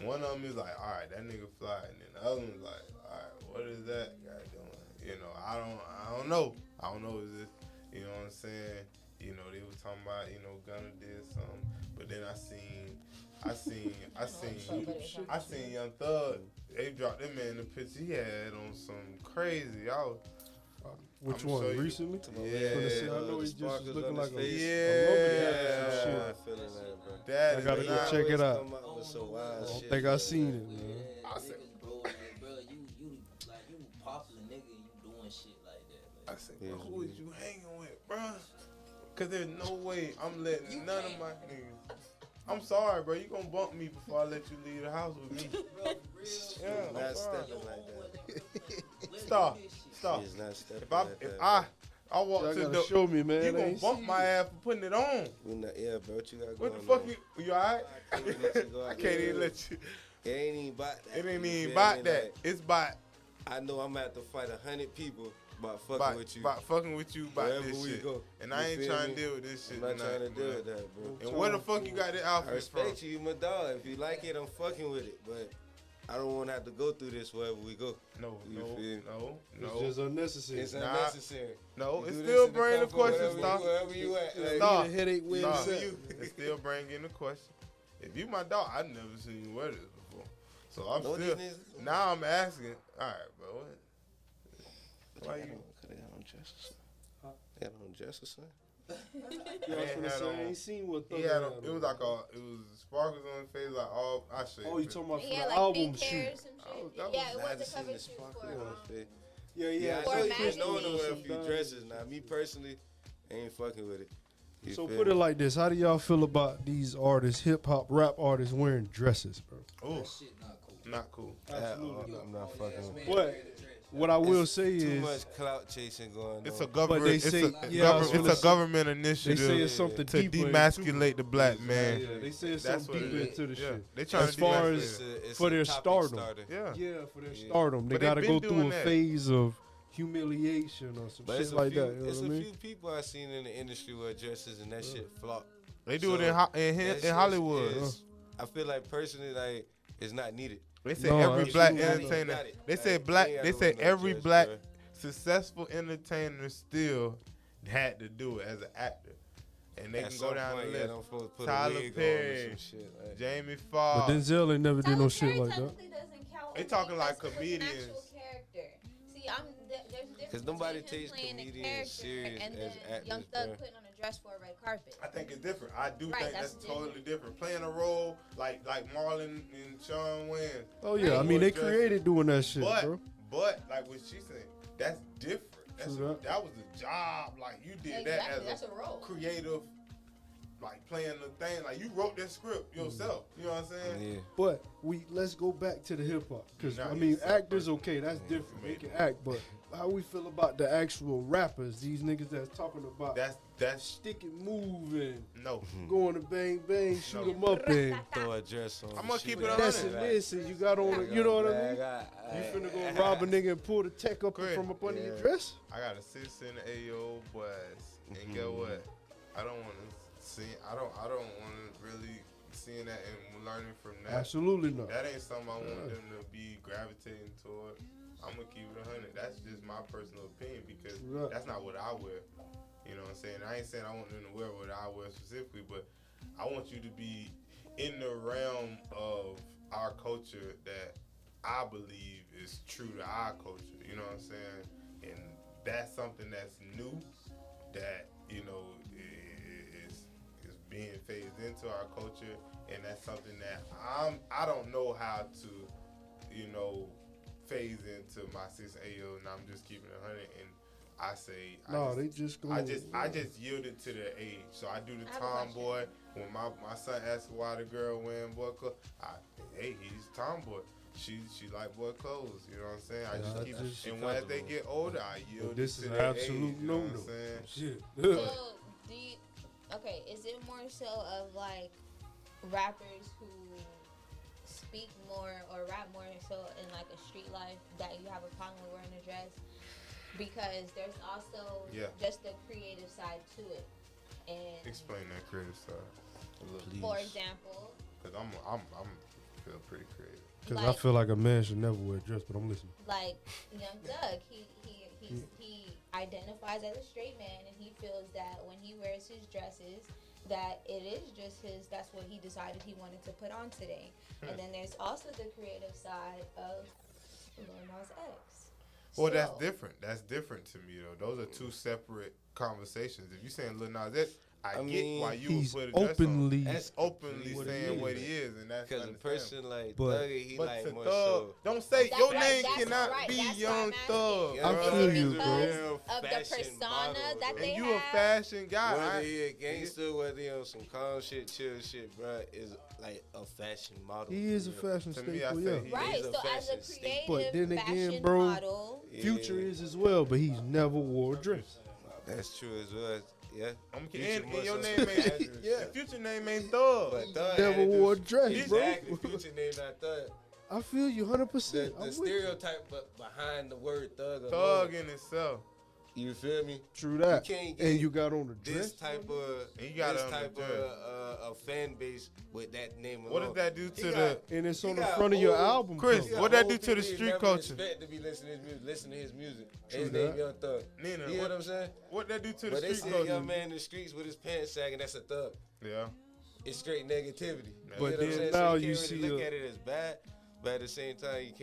One of them is like, all right, that nigga fly, and then the other one's like, all right, what is that guy doing? You know, I don't know. I don't know, is it, you know what I'm saying? You know, they was talking about, you know, Gunna did something, but then I seen Young Thug. They dropped that man in the picture. He had on some crazy. Which I'ma one? show you. Recently? Yeah. Finna see, I know The he's just sparkles looking on like his a face. Yeah. some shit. I'm feeling that, bro. That I is gotta go not- check it out. Come out with some wild I don't shit, think I man. seen it, man. Yeah, I said- niggas, bro, like, bro, you like you popular nigga and you doing shit like that. I Like, said, bro, who is you hanging with, bro? Cause there's no way I'm letting none of my niggas. I'm sorry, bro. You gonna bump me before I let you leave the house with me. Yeah, I'm Not sorry. stepping like that. Stop. She's not stepping If I like if that. I walk Y'all to the gotta door, show me, man. you I gonna ain't bump see my it. ass for putting it on. We not, yeah, bro, what you got What going the fuck on? you alright? I can't let you go out I can't there. even let you. It ain't even about that. It ain't you even feel about me? that. Like, It's about I know I'm gonna have to fight 100 people about fucking with you. about fucking with you about Wherever this we shit. go. And You I ain't feel trying me? to deal with this shit. I'm not trying to tonight, deal man. with that, bro. And where the fuck you got that I outfit respect from? you, my dog. If you like it, I'm fucking with it. But I don't want to have to go through this wherever we go. No, You no, feel me? no, It's no. just unnecessary. It's Nah. unnecessary. No, You it's do still this in the bringing the comfort question, wherever stop. Wherever you at. Yeah, Like, Stop. need a headache where Nah, it's at. it's still bringing the question. If you my dog, I've never seen you wear this before. So I'm know what still, these niggas- now I'm asking, all right, bro, why you? They got on dresses. They got on dresses, son. Yeah, I was Man finna had say, I on- ain't seen what He Thugger had, had it was like it was sparkles on his face, like all, I show you. Oh, you talking about for Yeah, the like album pink shoot? hair or some That was- shit. that Yeah, it Nah, I was just a cover seen the shoot sparkle for. on his face. Yeah, Yeah, For I know a he's known to magazine. wear a few dresses. Now, me personally, ain't fucking with it. You So feel put me? it like this: how do y'all feel about these artists, hip hop, rap artists wearing dresses, bro? Ooh, That shit not cool. not cool. Absolutely I'm not fucking with it. But what I will It's say too is, much clout chasing going It's on. a government. they It's say- a, yeah, I was gonna it's a say- government they initiative say it's something to deeper into demasculate the black man. Yeah, they say it's That's something what deeper it is. into the Yeah, shit. they trying As to far demasculate as it. It's for a their topic stardom. starter. Yeah, Yeah, for their Yeah. stardom, they But they gotta been go through doing a that. phase of humiliation or some But it's shit a like few, that. You know it's what I a mean? few people I seen in the industry wear dresses and that shit flop. they do it So, in that shit in Hollywood. is- I feel like personally, like it's not needed. They say No, every black absolutely not. entertainer. Got it. They say Like, black. you ain't They gotta say wear no every dress, black bruh. successful entertainer still had to do it as an actor, and they At can go some down point, the yeah, list. them folks put Tyler a wig Perry, on or some shit. Like, Jamie But Foxx. Denzel ain't never did Tyler no shit Perry like that. technically doesn't count They with talking me like because it was an comedians. actual character. See, there's a difference 'Cause nobody between him takes playing a comedians character serious and as then Young actors, Thug bruh. putting on a dress for a red carpet. I think it's different. I do Right, think that's that's totally different. Playing a role like Marlon and Sean Wayans. Oh yeah, I Right. mean they Dresses. created doing that shit, bro. But like what she said, that's different. True That was a job. Like you did Exactly, that that's as a role. creative, like playing the thing. Like you wrote that script yourself. You know what I'm saying? yeah. But let's go back to the hip hop because Nah, I mean he's a actors person. okay, that's Yeah, different. he They made can it. act, but how we feel about the actual rappers? These niggas that's talking about That's stick it, move and no. going to bang bang, shoot No. 'em up and Throw a dress on. I'm gonna shoot keep it it out. this 100. and this, and you got on, you know what I mean? You You finna go rob a nigga and pull the tech up Correct. from up under your Yeah. dress? I got a 6 in the AO boys, and get what? I don't want to see. I don't want to really seeing that and learning from that. Absolutely not. That ain't something I want them to be gravitating toward. I'm gonna keep it 100. That's just my personal opinion because Right. that's not what I wear. You know what I'm saying? I ain't saying I want them to wear what I wear specifically, but I want you to be in the realm of our culture that I believe is true to our culture. You know what I'm saying? And that's something that's new that, you know, is being phased into our culture, and that's something that I don't know how to, you know, phase into my 6AO, and I'm just keeping it 100. And I say, No, they just go. I just yielded to their age. So I do the I have a tomboy. When my son asks why the girl wearing boy clothes, hey, he's tomboy. She like boy clothes. You know what I'm saying? I Yeah, just I keep just- and when they get older, I yield This to is an their absolute age, you know no what no. I'm saying? Shit. So, do you, okay, is it more so of like rappers who speak more or rap more so in like a street life that you have a problem with wearing a dress? Because there's also Yeah. just the creative side to it. And Explain that creative side, for example, cause I'm feel pretty creative. Because I feel like a man should never wear a dress, but I'm listening. like Young Thug, he identifies as a straight man, and he feels that when he wears his dresses, that it is just that's what he decided he wanted to put on today. And then there's also the creative side of Lil Nas X. Well, that's So- different. That's different to me though. Those are two separate conversations. If you saying Lil Nas X, I mean, get why you He's would put a dress on. openly. That's Openly what saying he what is. he is, and that's because a understandable. person like But- Thuggy, he But like to more Thug, so. don't say That's your right, name that's cannot right, be that's Young why I'm asking. Thug. Yeah, I bruh. feel you, because bro. of the Fashion persona model, that bro. they And you have. a fashion guy. Whether I- he a gangster, whether he on some calm shit, chill shit, bruh, is like a fashion model. He is a Yeah. fashion To me, I staple, say yeah. he- Right, He's a so as a fashion statement. creative But then again, fashion bro, model, Future Yeah. is as well, but he's never wore a dress. That's true as well. Yeah. I'm Future and more your so name some ain't casual yeah. shit. Future name ain't Thug. But Thug Never had to wore a do- dress, bro. Exactly. Future name not Thug. I feel you 100%. The I'm with stereotype behind the word thug. Thug alone, in itself. you feel me? you. True that. You can't get And you got on the This dress. type of And you got this it on the type dress. of fan base with that name alone. What does that do to He the got- And it's He on the got front of your old- album. Chris, cover. He got what that old do to the people he street never culture? Expect to be listening to his music. Listen to his music. True His that. name Young Thug. Nina, You know what, what I'm saying? what that do to the But they street say a young culture? man in the streets with his pants sagging, that's a thug. Yeah. It's straight negativity. But You know what I'm then saying? now so you you see can't really look a- at it as bad, but at the same time you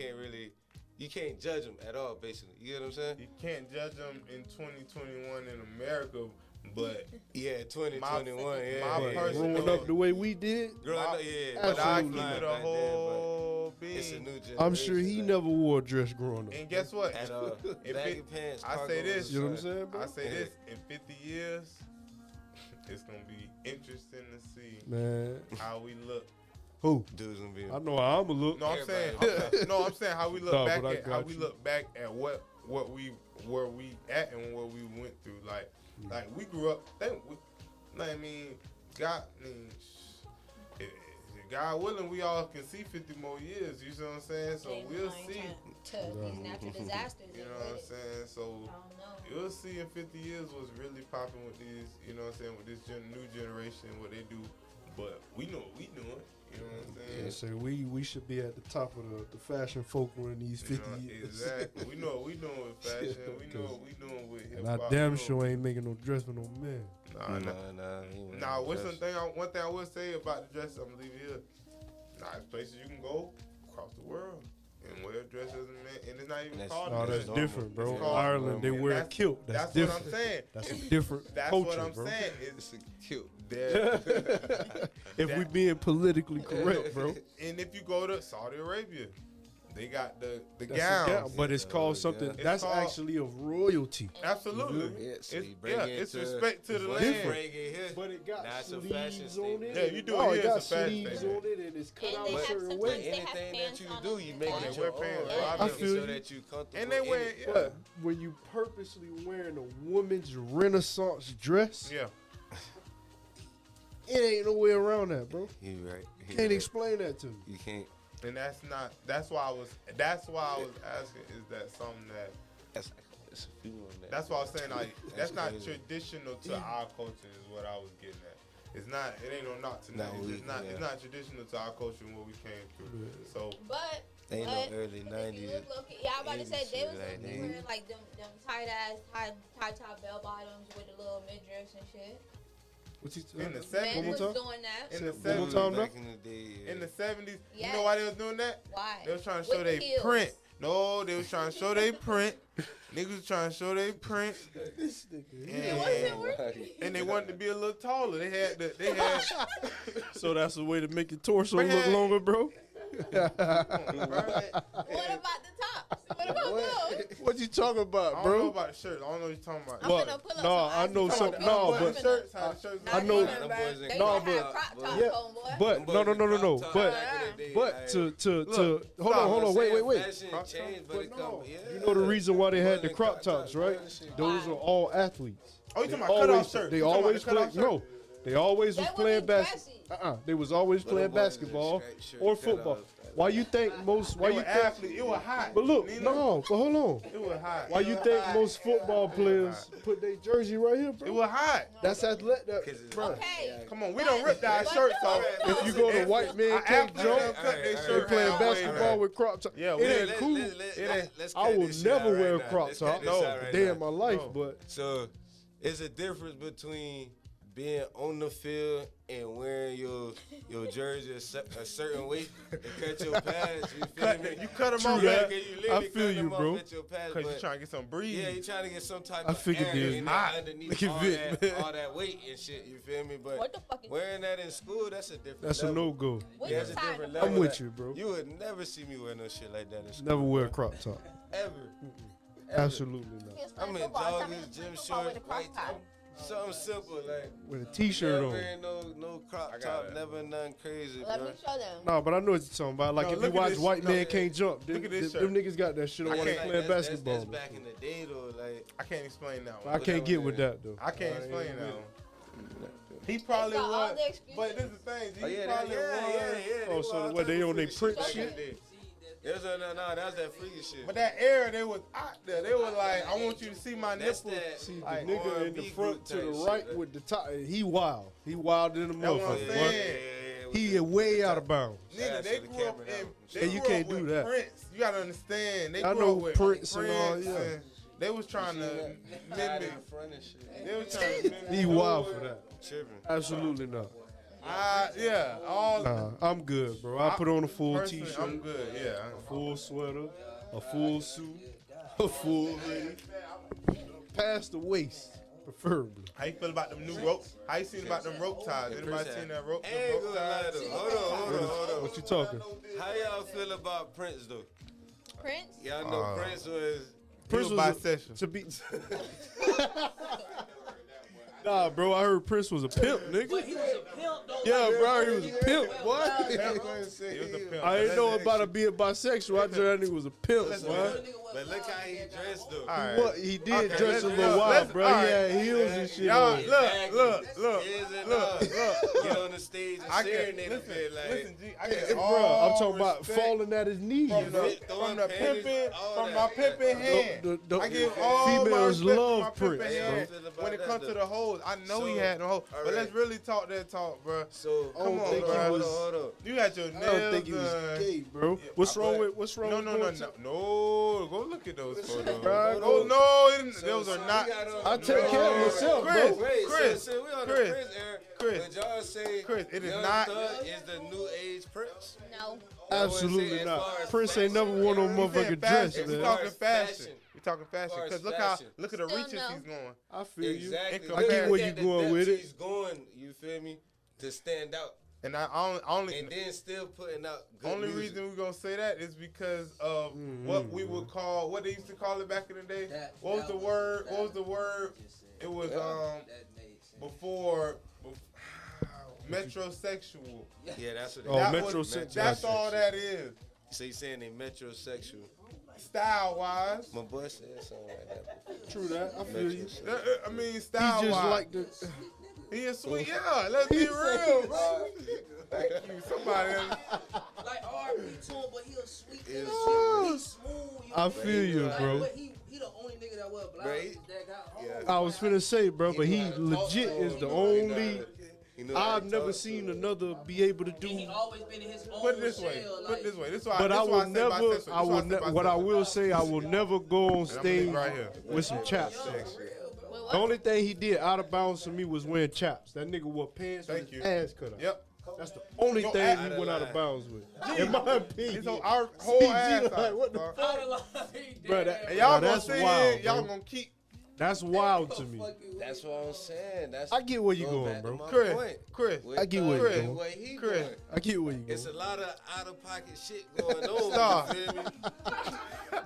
can't judge him at all. Basically, you know what I'm saying? You can't judge them in 2021 in America, but Yeah, 2021. Yeah, my yeah, personal- yeah. Growing up the way we did, Growing My- up, yeah. but I Absolutely. keep it a Back then, whole but it's a being. new generation. I'm sure he like, never wore a dress growing up. And guess what? at all. If Baggy it- pants. I cargo say this, was You know what I'm like- saying, bro? I say Yeah. this: in 50 years, it's gonna be interesting to see Man, how we look. who? Dudes gonna be. I know how I'ma look. No, I'm saying, Everybody. no, I'm saying how we look Nah, back but I at how got we you. look back at what we where we at and what we went through. Like we grew up. I mean, God, God willing, we all can see 50 more years. You see what I'm saying? So they we'll blind see. to these natural disasters. You and know what I'm with it. saying? So. I don't know. You'll see in 50 years what's really popping with these, you know what I'm saying, with this new generation, what they do. But we know what we doing, you know what I'm Yeah, saying? so we should be at the top of the fashion folk in these You 50 know, years. exactly. We know what we doing with fashion. We know what we doing with hip And I hop. damn sure ain't making no dress for no man. Nah, nah. Nah, what's one thing I will say about the dress? I'm gonna leave it here. Nah, there's places you can go across the world and wear a dress as a man, and it's not even That's- called No, a that's dress. different, bro. It's called- Ireland, they and wear a that's- kilt. That's different. what I'm saying. That's a different That's culture, what I'm bro. saying. It's cute. That, If we being politically correct, bro. and if you go to Saudi Arabia, they got the That's a gowns. gown, but it's called something It's that's called- actually of royalty. Absolutely. Yeah, so It's, you bring yeah, it it's to- respect to the Once you land. bring it here, But it got That's a fashion sleeves on statement. it. Yeah, you do it Oh, here, it got it's a fashion sleeves statement. on it and it's cut And out they a have certain sometimes way. they have anything that pants you on do, them you and make all they it that. wear your pants. own. I Like, feel so you. that you comfortable. And they in wear, it. yeah. But when you purposely wearing a woman's Renaissance dress, Yeah. it ain't no way around that, bro. You right. You Can't right. explain that to me. You can't. And that's why I was asking, is that something that, That's a few on that. that's why I was saying, like, That's that's not crazy. traditional to our culture is what I was getting at. It's not, it ain't no knock to Nah, that. we- It's not, yeah. it's not traditional to our culture and what we came through. So, But Ain't no but early if you 90s. look low-key- yeah, I was about to say 80s they shit was like that. wearing like them tight ass high top bell bottoms with the little midriffs and shit. What you in the Men 70s, was time? doing that. in the One more 70s, time, Back in the day, yeah. in the 70s, you Yes. know why they was doing that? Why? They was trying to With show the their heels. print. No, they was trying to show their print. Niggas was trying to show their print. This nigga. It wasn't working. And they wanted to be a little taller. They had So that's a way to make your torso Man. look longer, bro. What about the tops? What about those? What you talking I about, don't know bro? about the shirt. I don't know what you're talking about. I'm What? gonna pull up Nah, some I know ice some- cream. nah, I'm but- finna- shirts, how the shirts. Not I know- even, Them bro. boys They ain't- Nah, gonna but- have crop tops, yeah, homeboy. But no. But to Look, hold on, wait. Fashion changed, but it But no, come, yeah. you know the reason why they had the Wasn't crop tops, right? Those Why? are all athletes. Oh, you They talking about cut off always, shirts? they You talking about always the cut off play. shirt? No, they always was That playing wouldn't be basketball. dressy. They was always But playing them boys is basketball straight shirt or cut football. off. Why you think most? Why They you were think? athletes. It was hot. But look, Nina. no, but hold on. It was hot. Why you think most football players put their jersey right here, It bro? was hot. That's athletic, Cause it's- bro. Okay. Come on, we don't rip our But shirts no, off. no. If you go to white man Our cake athletes jump, don't cut their They they shirt playing halfway. basketball with crop tops. Yeah, It we ain't ain't- cool. Let's I cut will this shit never out wear a right now. crop Let's top cut this No, out right day now. in my life, No. but So it's a difference between being on the field and wearing your jersey a certain way to cut your pads. You feel me? You cut them True off that. at, You I literally feel cut you, them off bro. at your pads, because you but- trying to get some breeze. Yeah, you trying to get some type I of figured air it. in Hot. there underneath Look at all Vic, man. all that weight and shit. You feel me? But What the fuck is wearing that in school, that's a different. That's a level. no-go. What Yeah, you it's a tired different of? level. I'm with Like, you, bro. You would never see me wear no shit like that in school. Never wear a crop top. Ever. Absolutely not. Kids I'm playing in football. Tell me joggers, to gym play football with shorts, a cross white tie. top. Something simple like. With a t-shirt Never on. wearing no crop I got top, it. never nothing crazy, Let bro. me show them. No, but I know what you're talking about. Like No, if you look at watch this- White no, Man yeah. Can't Jump, Look at this them shirt. niggas got that shit on I while they can't- playing That's basketball. back in the day though, like. I can't explain that I one. can't get with that though. I can't explain that one. He probably got all was, the excuses. but this is the thing. He Oh, yeah, probably was. Oh, so what, they on they print back in shit? the day. There's no, that was that freaky shit. But that era, they was out there. They were like, I want you to see my That's nipple. that. See the Like, nigga in R&B the front group to the type right shit. with the top, he wild. He wild in the That's what I'm motherfucker. saying. boy. He is way out of bounds. Nigga, they Show the grew up camera in. now. They Yeah, you grew can't up with do that. Prince. You gotta understand. They I grew know up with Prince and all, yeah. and they was trying to Hide mimic. in front and shit. They was trying to mimic. He wild for that. Tripping. Absolutely not. Yeah, all. Nah, I'm good, bro. I put on a full Personally, t-shirt, I'm good. Yeah. full sweater, a full suit, a full hoodie, past the waist, preferably. How you feel about them new ropes? How you seen about them rope ties? Anybody seen that rope? I them ain't rope gonna lie ties? though. Hold on. What you talking? How y'all feel about Prince though? Prince? Y'all know Prince was. Prince was was bisexual. to be. Nah, bro, I heard Prince was a pimp, nigga. But he was a pimp though. Yeah, like, bro, he was a pimp. What? He was a pimp. I ain't That's know the about extra- it being bisexual. I just that nigga was a pimp, Listen, man. man. But look how he dressed though. All right. What he did Okay, dress let's- a little let's- wild, bro. all He right. had heels and shit Y'all, on. look. Is it look. Get on the stage and I serenade can a bit like. listen, G. I Hey, get bro, all I'm talking about respect falling at his knees. from bro. the Throwing from the panties, pimping all from that. my pimping hand. The I give all females my respect love to my pimping Prince, hand bro. when it comes to the hoes. I know he So, had no hoes, all but let's right. really talk that talk, bro. So I don't Come on, think bro. he hold was. on, hold on. You had your I nails don't think he was done. gay, bro. Yeah, What's wrong but- with What's wrong No, with no, going no, to- no. Go look at those photos. Bro, Oh no, So- those are so not. we got on- I take care of myself, Chris, bro. Wait, Chris, so we on Chris, the Prince era. Chris. But y'all say Chris, it is Young not- Thug is the new age Prince. No. Absolutely as not. far as Prince ain't never fashion, wore no we We motherfucking saying dress, fashion. We man. talking As fashion. fashion. We talking fashion. As far Cause as look fashion. at the Still reaches no. he's going. Oh, I feel you. Exactly. I get where Look you at the going depth with it. He's going, you feel me, to stand out, And I only and then still putting out good only music. reason we're gonna say that is because of what we would call what they used to call it back in the day. What was the word? What was the word? It was That made sense. before metrosexual. Yeah, that's what. Oh, That metrosexual. That's all that is. So you saying they metrosexual? Style wise. My boy said something like that. Before. True that. I feel you. Metrosexual. I mean, He style just wise. like the. He is sweet. Yeah, let's be real, bro. Thank you. Somebody. Like R&B to him, but he a sweet Yeah. nigga. He's smooth. You I know? feel you, Like, bro. But he the only nigga that wear Right. blouses that got hoes. Yeah. I was finna say, bro, but he legit is the only. You know how I've to never talk. seen another be able to And he do. always been in his own Put it this way. shell. Put Like, it this way. This is why. But this I is why will said never. bisexual. I This is why will. said What I bisexual. will say, I will never go on And I'm gonna leave stage right here. with some chaps. Wait, The what? only thing he did out of bounds for me was wearing chaps. That nigga wore pants with Thank his you. ass cut off. Yep. That's the only Yo, thing out he of went out line. of bounds with. In my opinion. It's on our whole CG, ass. like, out, what the dog. out of line. Bro, Dead that- ass. And y'all Bro, gonna that's sit wild, here. Y'all bro. gonna keep. That's wild to me. Fuck you. That's what I'm saying. That's I get where you going going, back to bro. my Chris. point. Chris. With I get where Thug you and going. where he Chris. going. I get where you It's a going. lot of out of pocket shit going on. Stop. You feel me?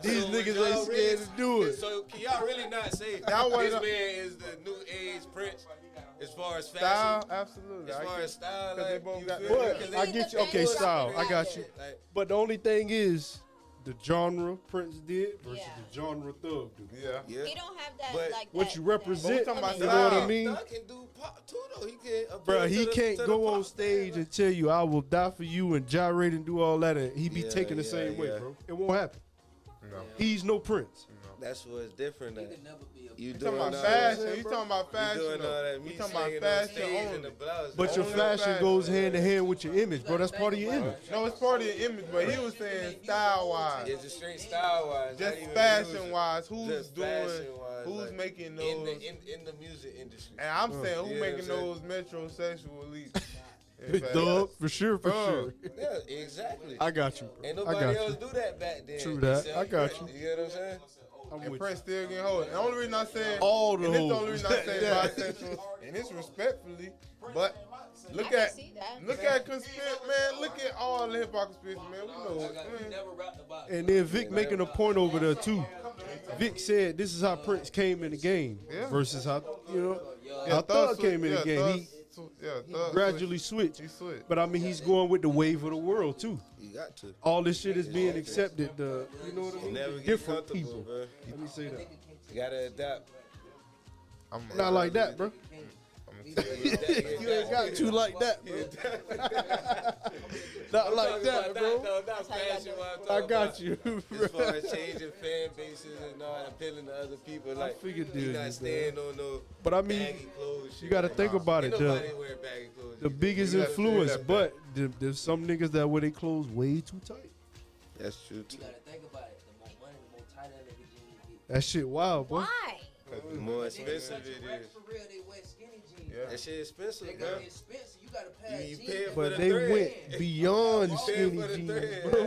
These So niggas y'all ain't scared to do it. So can y'all really not say Y'all wanna this know- man is the new age Prince as far as fashion? Style, absolutely. As I far get- as style, 'cause they like, both you got feel their- me? But 'Cause I they- get you. the Okay, thing style. about I got you. Like, But the only thing is, the genre Prince did versus Yeah. the genre Thug do. Yeah. yeah. He don't have that But like What that, you that- represent, talking about you know what I style. mean? Thug can do pop too, though. He can. appeal Bro, to he the- can't to the go pop. on stage and tell you I will die for you and gyrate and do all that, and he be Yeah, taking the yeah, same way, yeah. bro. It won't happen. No. He's no Prince. That's what's different. He At. could never be a. You You doing talking all about that? fashion? You talking about You fashion? doing all though. that? You Me talking about slinging on fashion stage in only? the blouse. But your Only fashion fashion. goes hand in hand with your image, bro. That's part of your image. No, it's part of your image, but he was saying style wise. It's just straight style wise. Just fashion wise, who's doing, who's making in those? in the music industry? And I'm saying, who Yeah, making I'm saying. those metrosexual leaps? Big dub, for sure, for Oh. sure. Yeah, exactly. I got you, Ain't bro. I nobody got else you. do that back then. True that. Except I got Prince. you. You get what I'm saying? I'm And with Prince still getting hold. The only reason I'm saying All the and this the hoes. only reason I'm saying Yeah. bisexual, and it's respectfully, but I look can at see that. look at conspiracy, man. Look at all the hip hop conspiracy, man. We know. He never rapped about. And then Vic making a point over there too. Vic said this is how Prince came in the game versus how how Thug came in the game. He gradually switched. He switched. But I mean, he's going with the wave of the world too. You got to. All this shit is being accepted. You know what I mean? Never get Different comfortable, people. bro. Let me say that. You gotta adapt. I'm Not like that, bro. I'm gonna tell you. You ain't got to like that, bro. Not like that, bro. No, not fashion. I got you, As far as changing fan bases and all appealing to other people, like figured you this, not man. staying on no But I mean, baggy clothes. you got to think about Ain't it. nobody The, wear baggy clothes. the biggest You gotta influence, feel that but there's some niggas that wear their clothes way too tight. That's true You too. gotta think about it. The more money, the more tighter that nigga jeans get. That shit wild, boy. Why? The more expensive it Racks is. for real, they wear skinny jeans. Yeah. That shit expensive, They bro. got expensive. You gotta pay. You pay for But the they thread. went beyond You pay skinny for the jeans, thread. bro.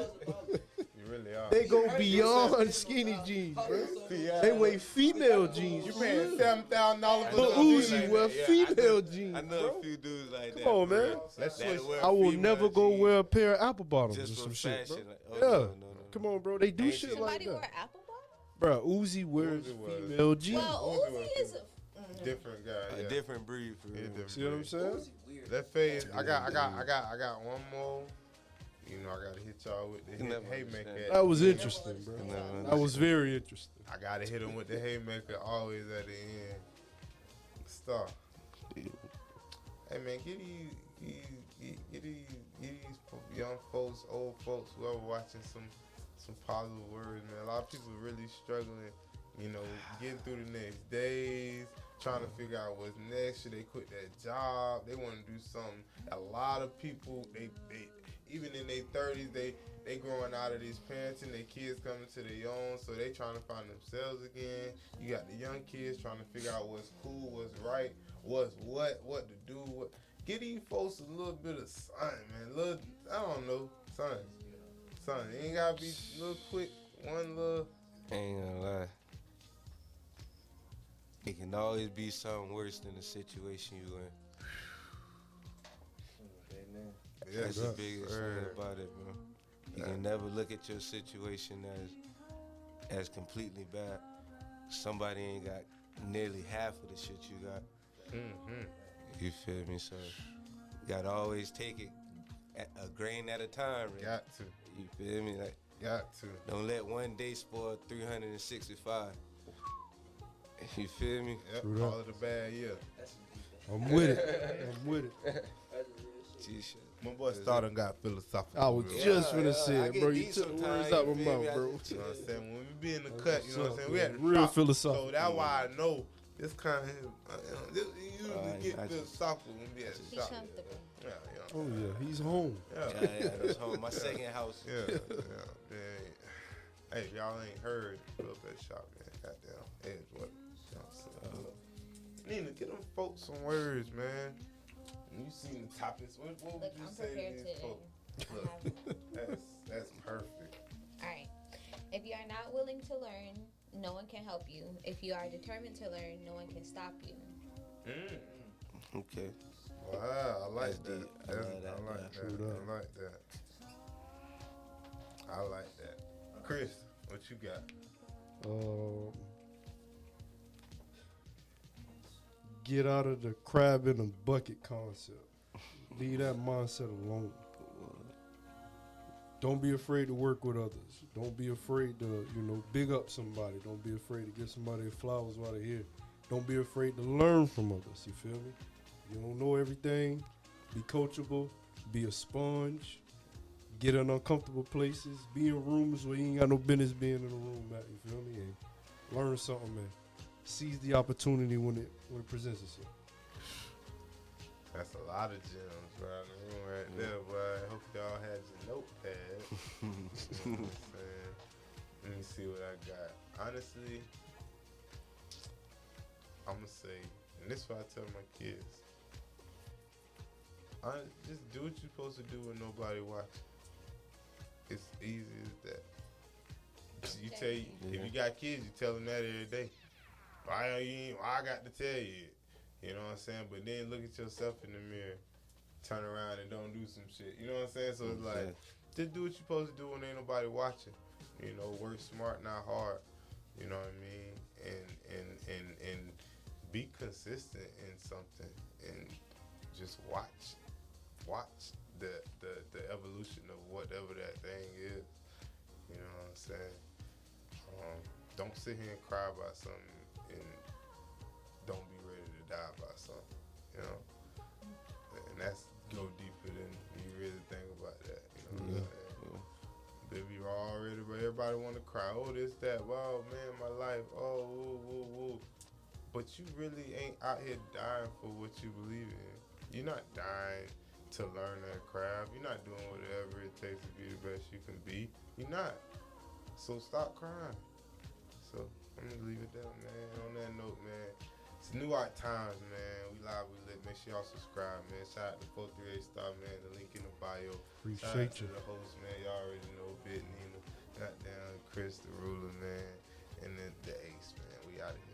You really are. They go beyond skinny jeans, bro. They wear female jeans. You paying $7,000 for Lil some Uzi jeans? wear Yeah, female I jeans, know bro. a few dudes like that. Come on, for man. real. Let's That'll switch. wear I will female never go jeans wear a pair of apple bottoms just or for some shit, bro. fashion. Like, oh, Yeah. no, no, no. Come on, bro. They do Ain't shit shit. like Somebody wear that. apple bottom? Bro, Uzi wears Uzi wears- female jeans. Well, Uzi Uzi is Different guy. A Yeah. different breed for real. different See what I'm breed. saying? Weird. That phase, I got one more. You know, I gotta hit y'all with the You never haymaker. understand. That was interesting, bro. No, That was very interesting. I gotta hit him with the haymaker always at the end. Star. Hey man, get these young folks, old folks, whoever watching some positive words, man. A lot of people really struggling, you know, getting through the next days, trying to figure out what's next. Should they quit that job? They want to do something. A lot of people, they even in their 30s, they growing out of this parenting. Their kids coming to their own, so they trying to find themselves again. You got the young kids trying to figure out what's cool, what's right, what's what to do. Get these folks a little bit of something, man. Little, I don't know, something. It ain't gotta be a little quick, one little. Ain't gonna lie. It can always be something worse than the situation you in. Yeah, That's the biggest thing about it, bro. You can never look at your situation as completely bad. Somebody ain't got nearly half of the shit you got. Mm-hmm. You feel me? So you gotta always take it a grain at a time. Right? Got to. You feel me? Like, Got to. don't let one day spoil 365. You feel me? Yep, True that. all of the bad, yeah. I'm with it. I'm with it. G-shit. My boy Stardom got philosophical. I was real just Yeah, finna I say it, get bro. You deep took the sometimes, words out you my feel me? mouth, I bro. just- You know what I'm saying? When we be in the cut, you know what I'm saying? We had to Real shop. philosophical. So that's why I know this kind of, you usually get I just- philosophical when we at the Be shop. comfortable. Yeah, Oh yeah, he's home. yeah. Yeah, that's home. My second house. Yeah, man. Hey, if y'all ain't heard, pull up that shop, man. Goddamn, Edgewater. You know what I'm saying? Nina, get them folks some words, man. When you seen the topics, what would Look, you I'm say to prepared these today. folks? I Look, have- that's perfect. All right. If you are not willing to learn, no one can help you. If you are determined to learn, no one can stop you. Okay. Wow, I like That's that. deep. I That's- love that, I like yeah. that. True that. I like that. I like that. Chris, what you got? Get out of the crab in a bucket concept. Leave that mindset alone. Don't be afraid to work with others. Don't be afraid to, big up somebody. Don't be afraid to give somebody flowers while they're here. Don't be afraid to learn from others. You feel me? You don't know everything. Be coachable. Be a sponge. Get in uncomfortable places. Be in rooms where you ain't got no business being in a room at. You feel me? And learn something, man. Seize the opportunity when it presents itself. That's a lot of gems right in the room right there, boy. I hope y'all had your notepad. You know what I'm saying? Let me see what I got. Honestly, I'm going to say, and this is what I tell my kids. Just do what you're supposed to do when nobody watching. It's easy as that. You tell you, if you got kids, you tell them that every day. Why I got to tell you it? You know what I'm saying? But then look at yourself in the mirror, turn around and don't do some shit. You know what I'm saying? So it's like, just do what you're supposed to do when ain't nobody watching. You know, work smart, not hard. You know what I mean? And be consistent in something and just watch the evolution of whatever that thing is. You know what I'm saying? Don't sit here and cry about something and don't be ready to die about something, you know? And that's go deeper than you really think about that, you know what I'm saying? Baby, everybody want to cry, oh, this, that, wow, man, my life, oh, woo, woo, woo. But you really ain't out here dying for what you believe in. You're not dying to learn that craft. You're not doing whatever it takes to be the best you can be. You're not. So stop crying. So I'm gonna leave it there, man. On that note, man, it's New Art Times, man. We live, we lit. Make sure y'all subscribe, man. Shout out to 438 Star, man. The link in the bio. Shout out to the host, man. Y'all already know Bit Nina. Goddamn Chris the Ruler, man. And then the Ace, man. We out of here.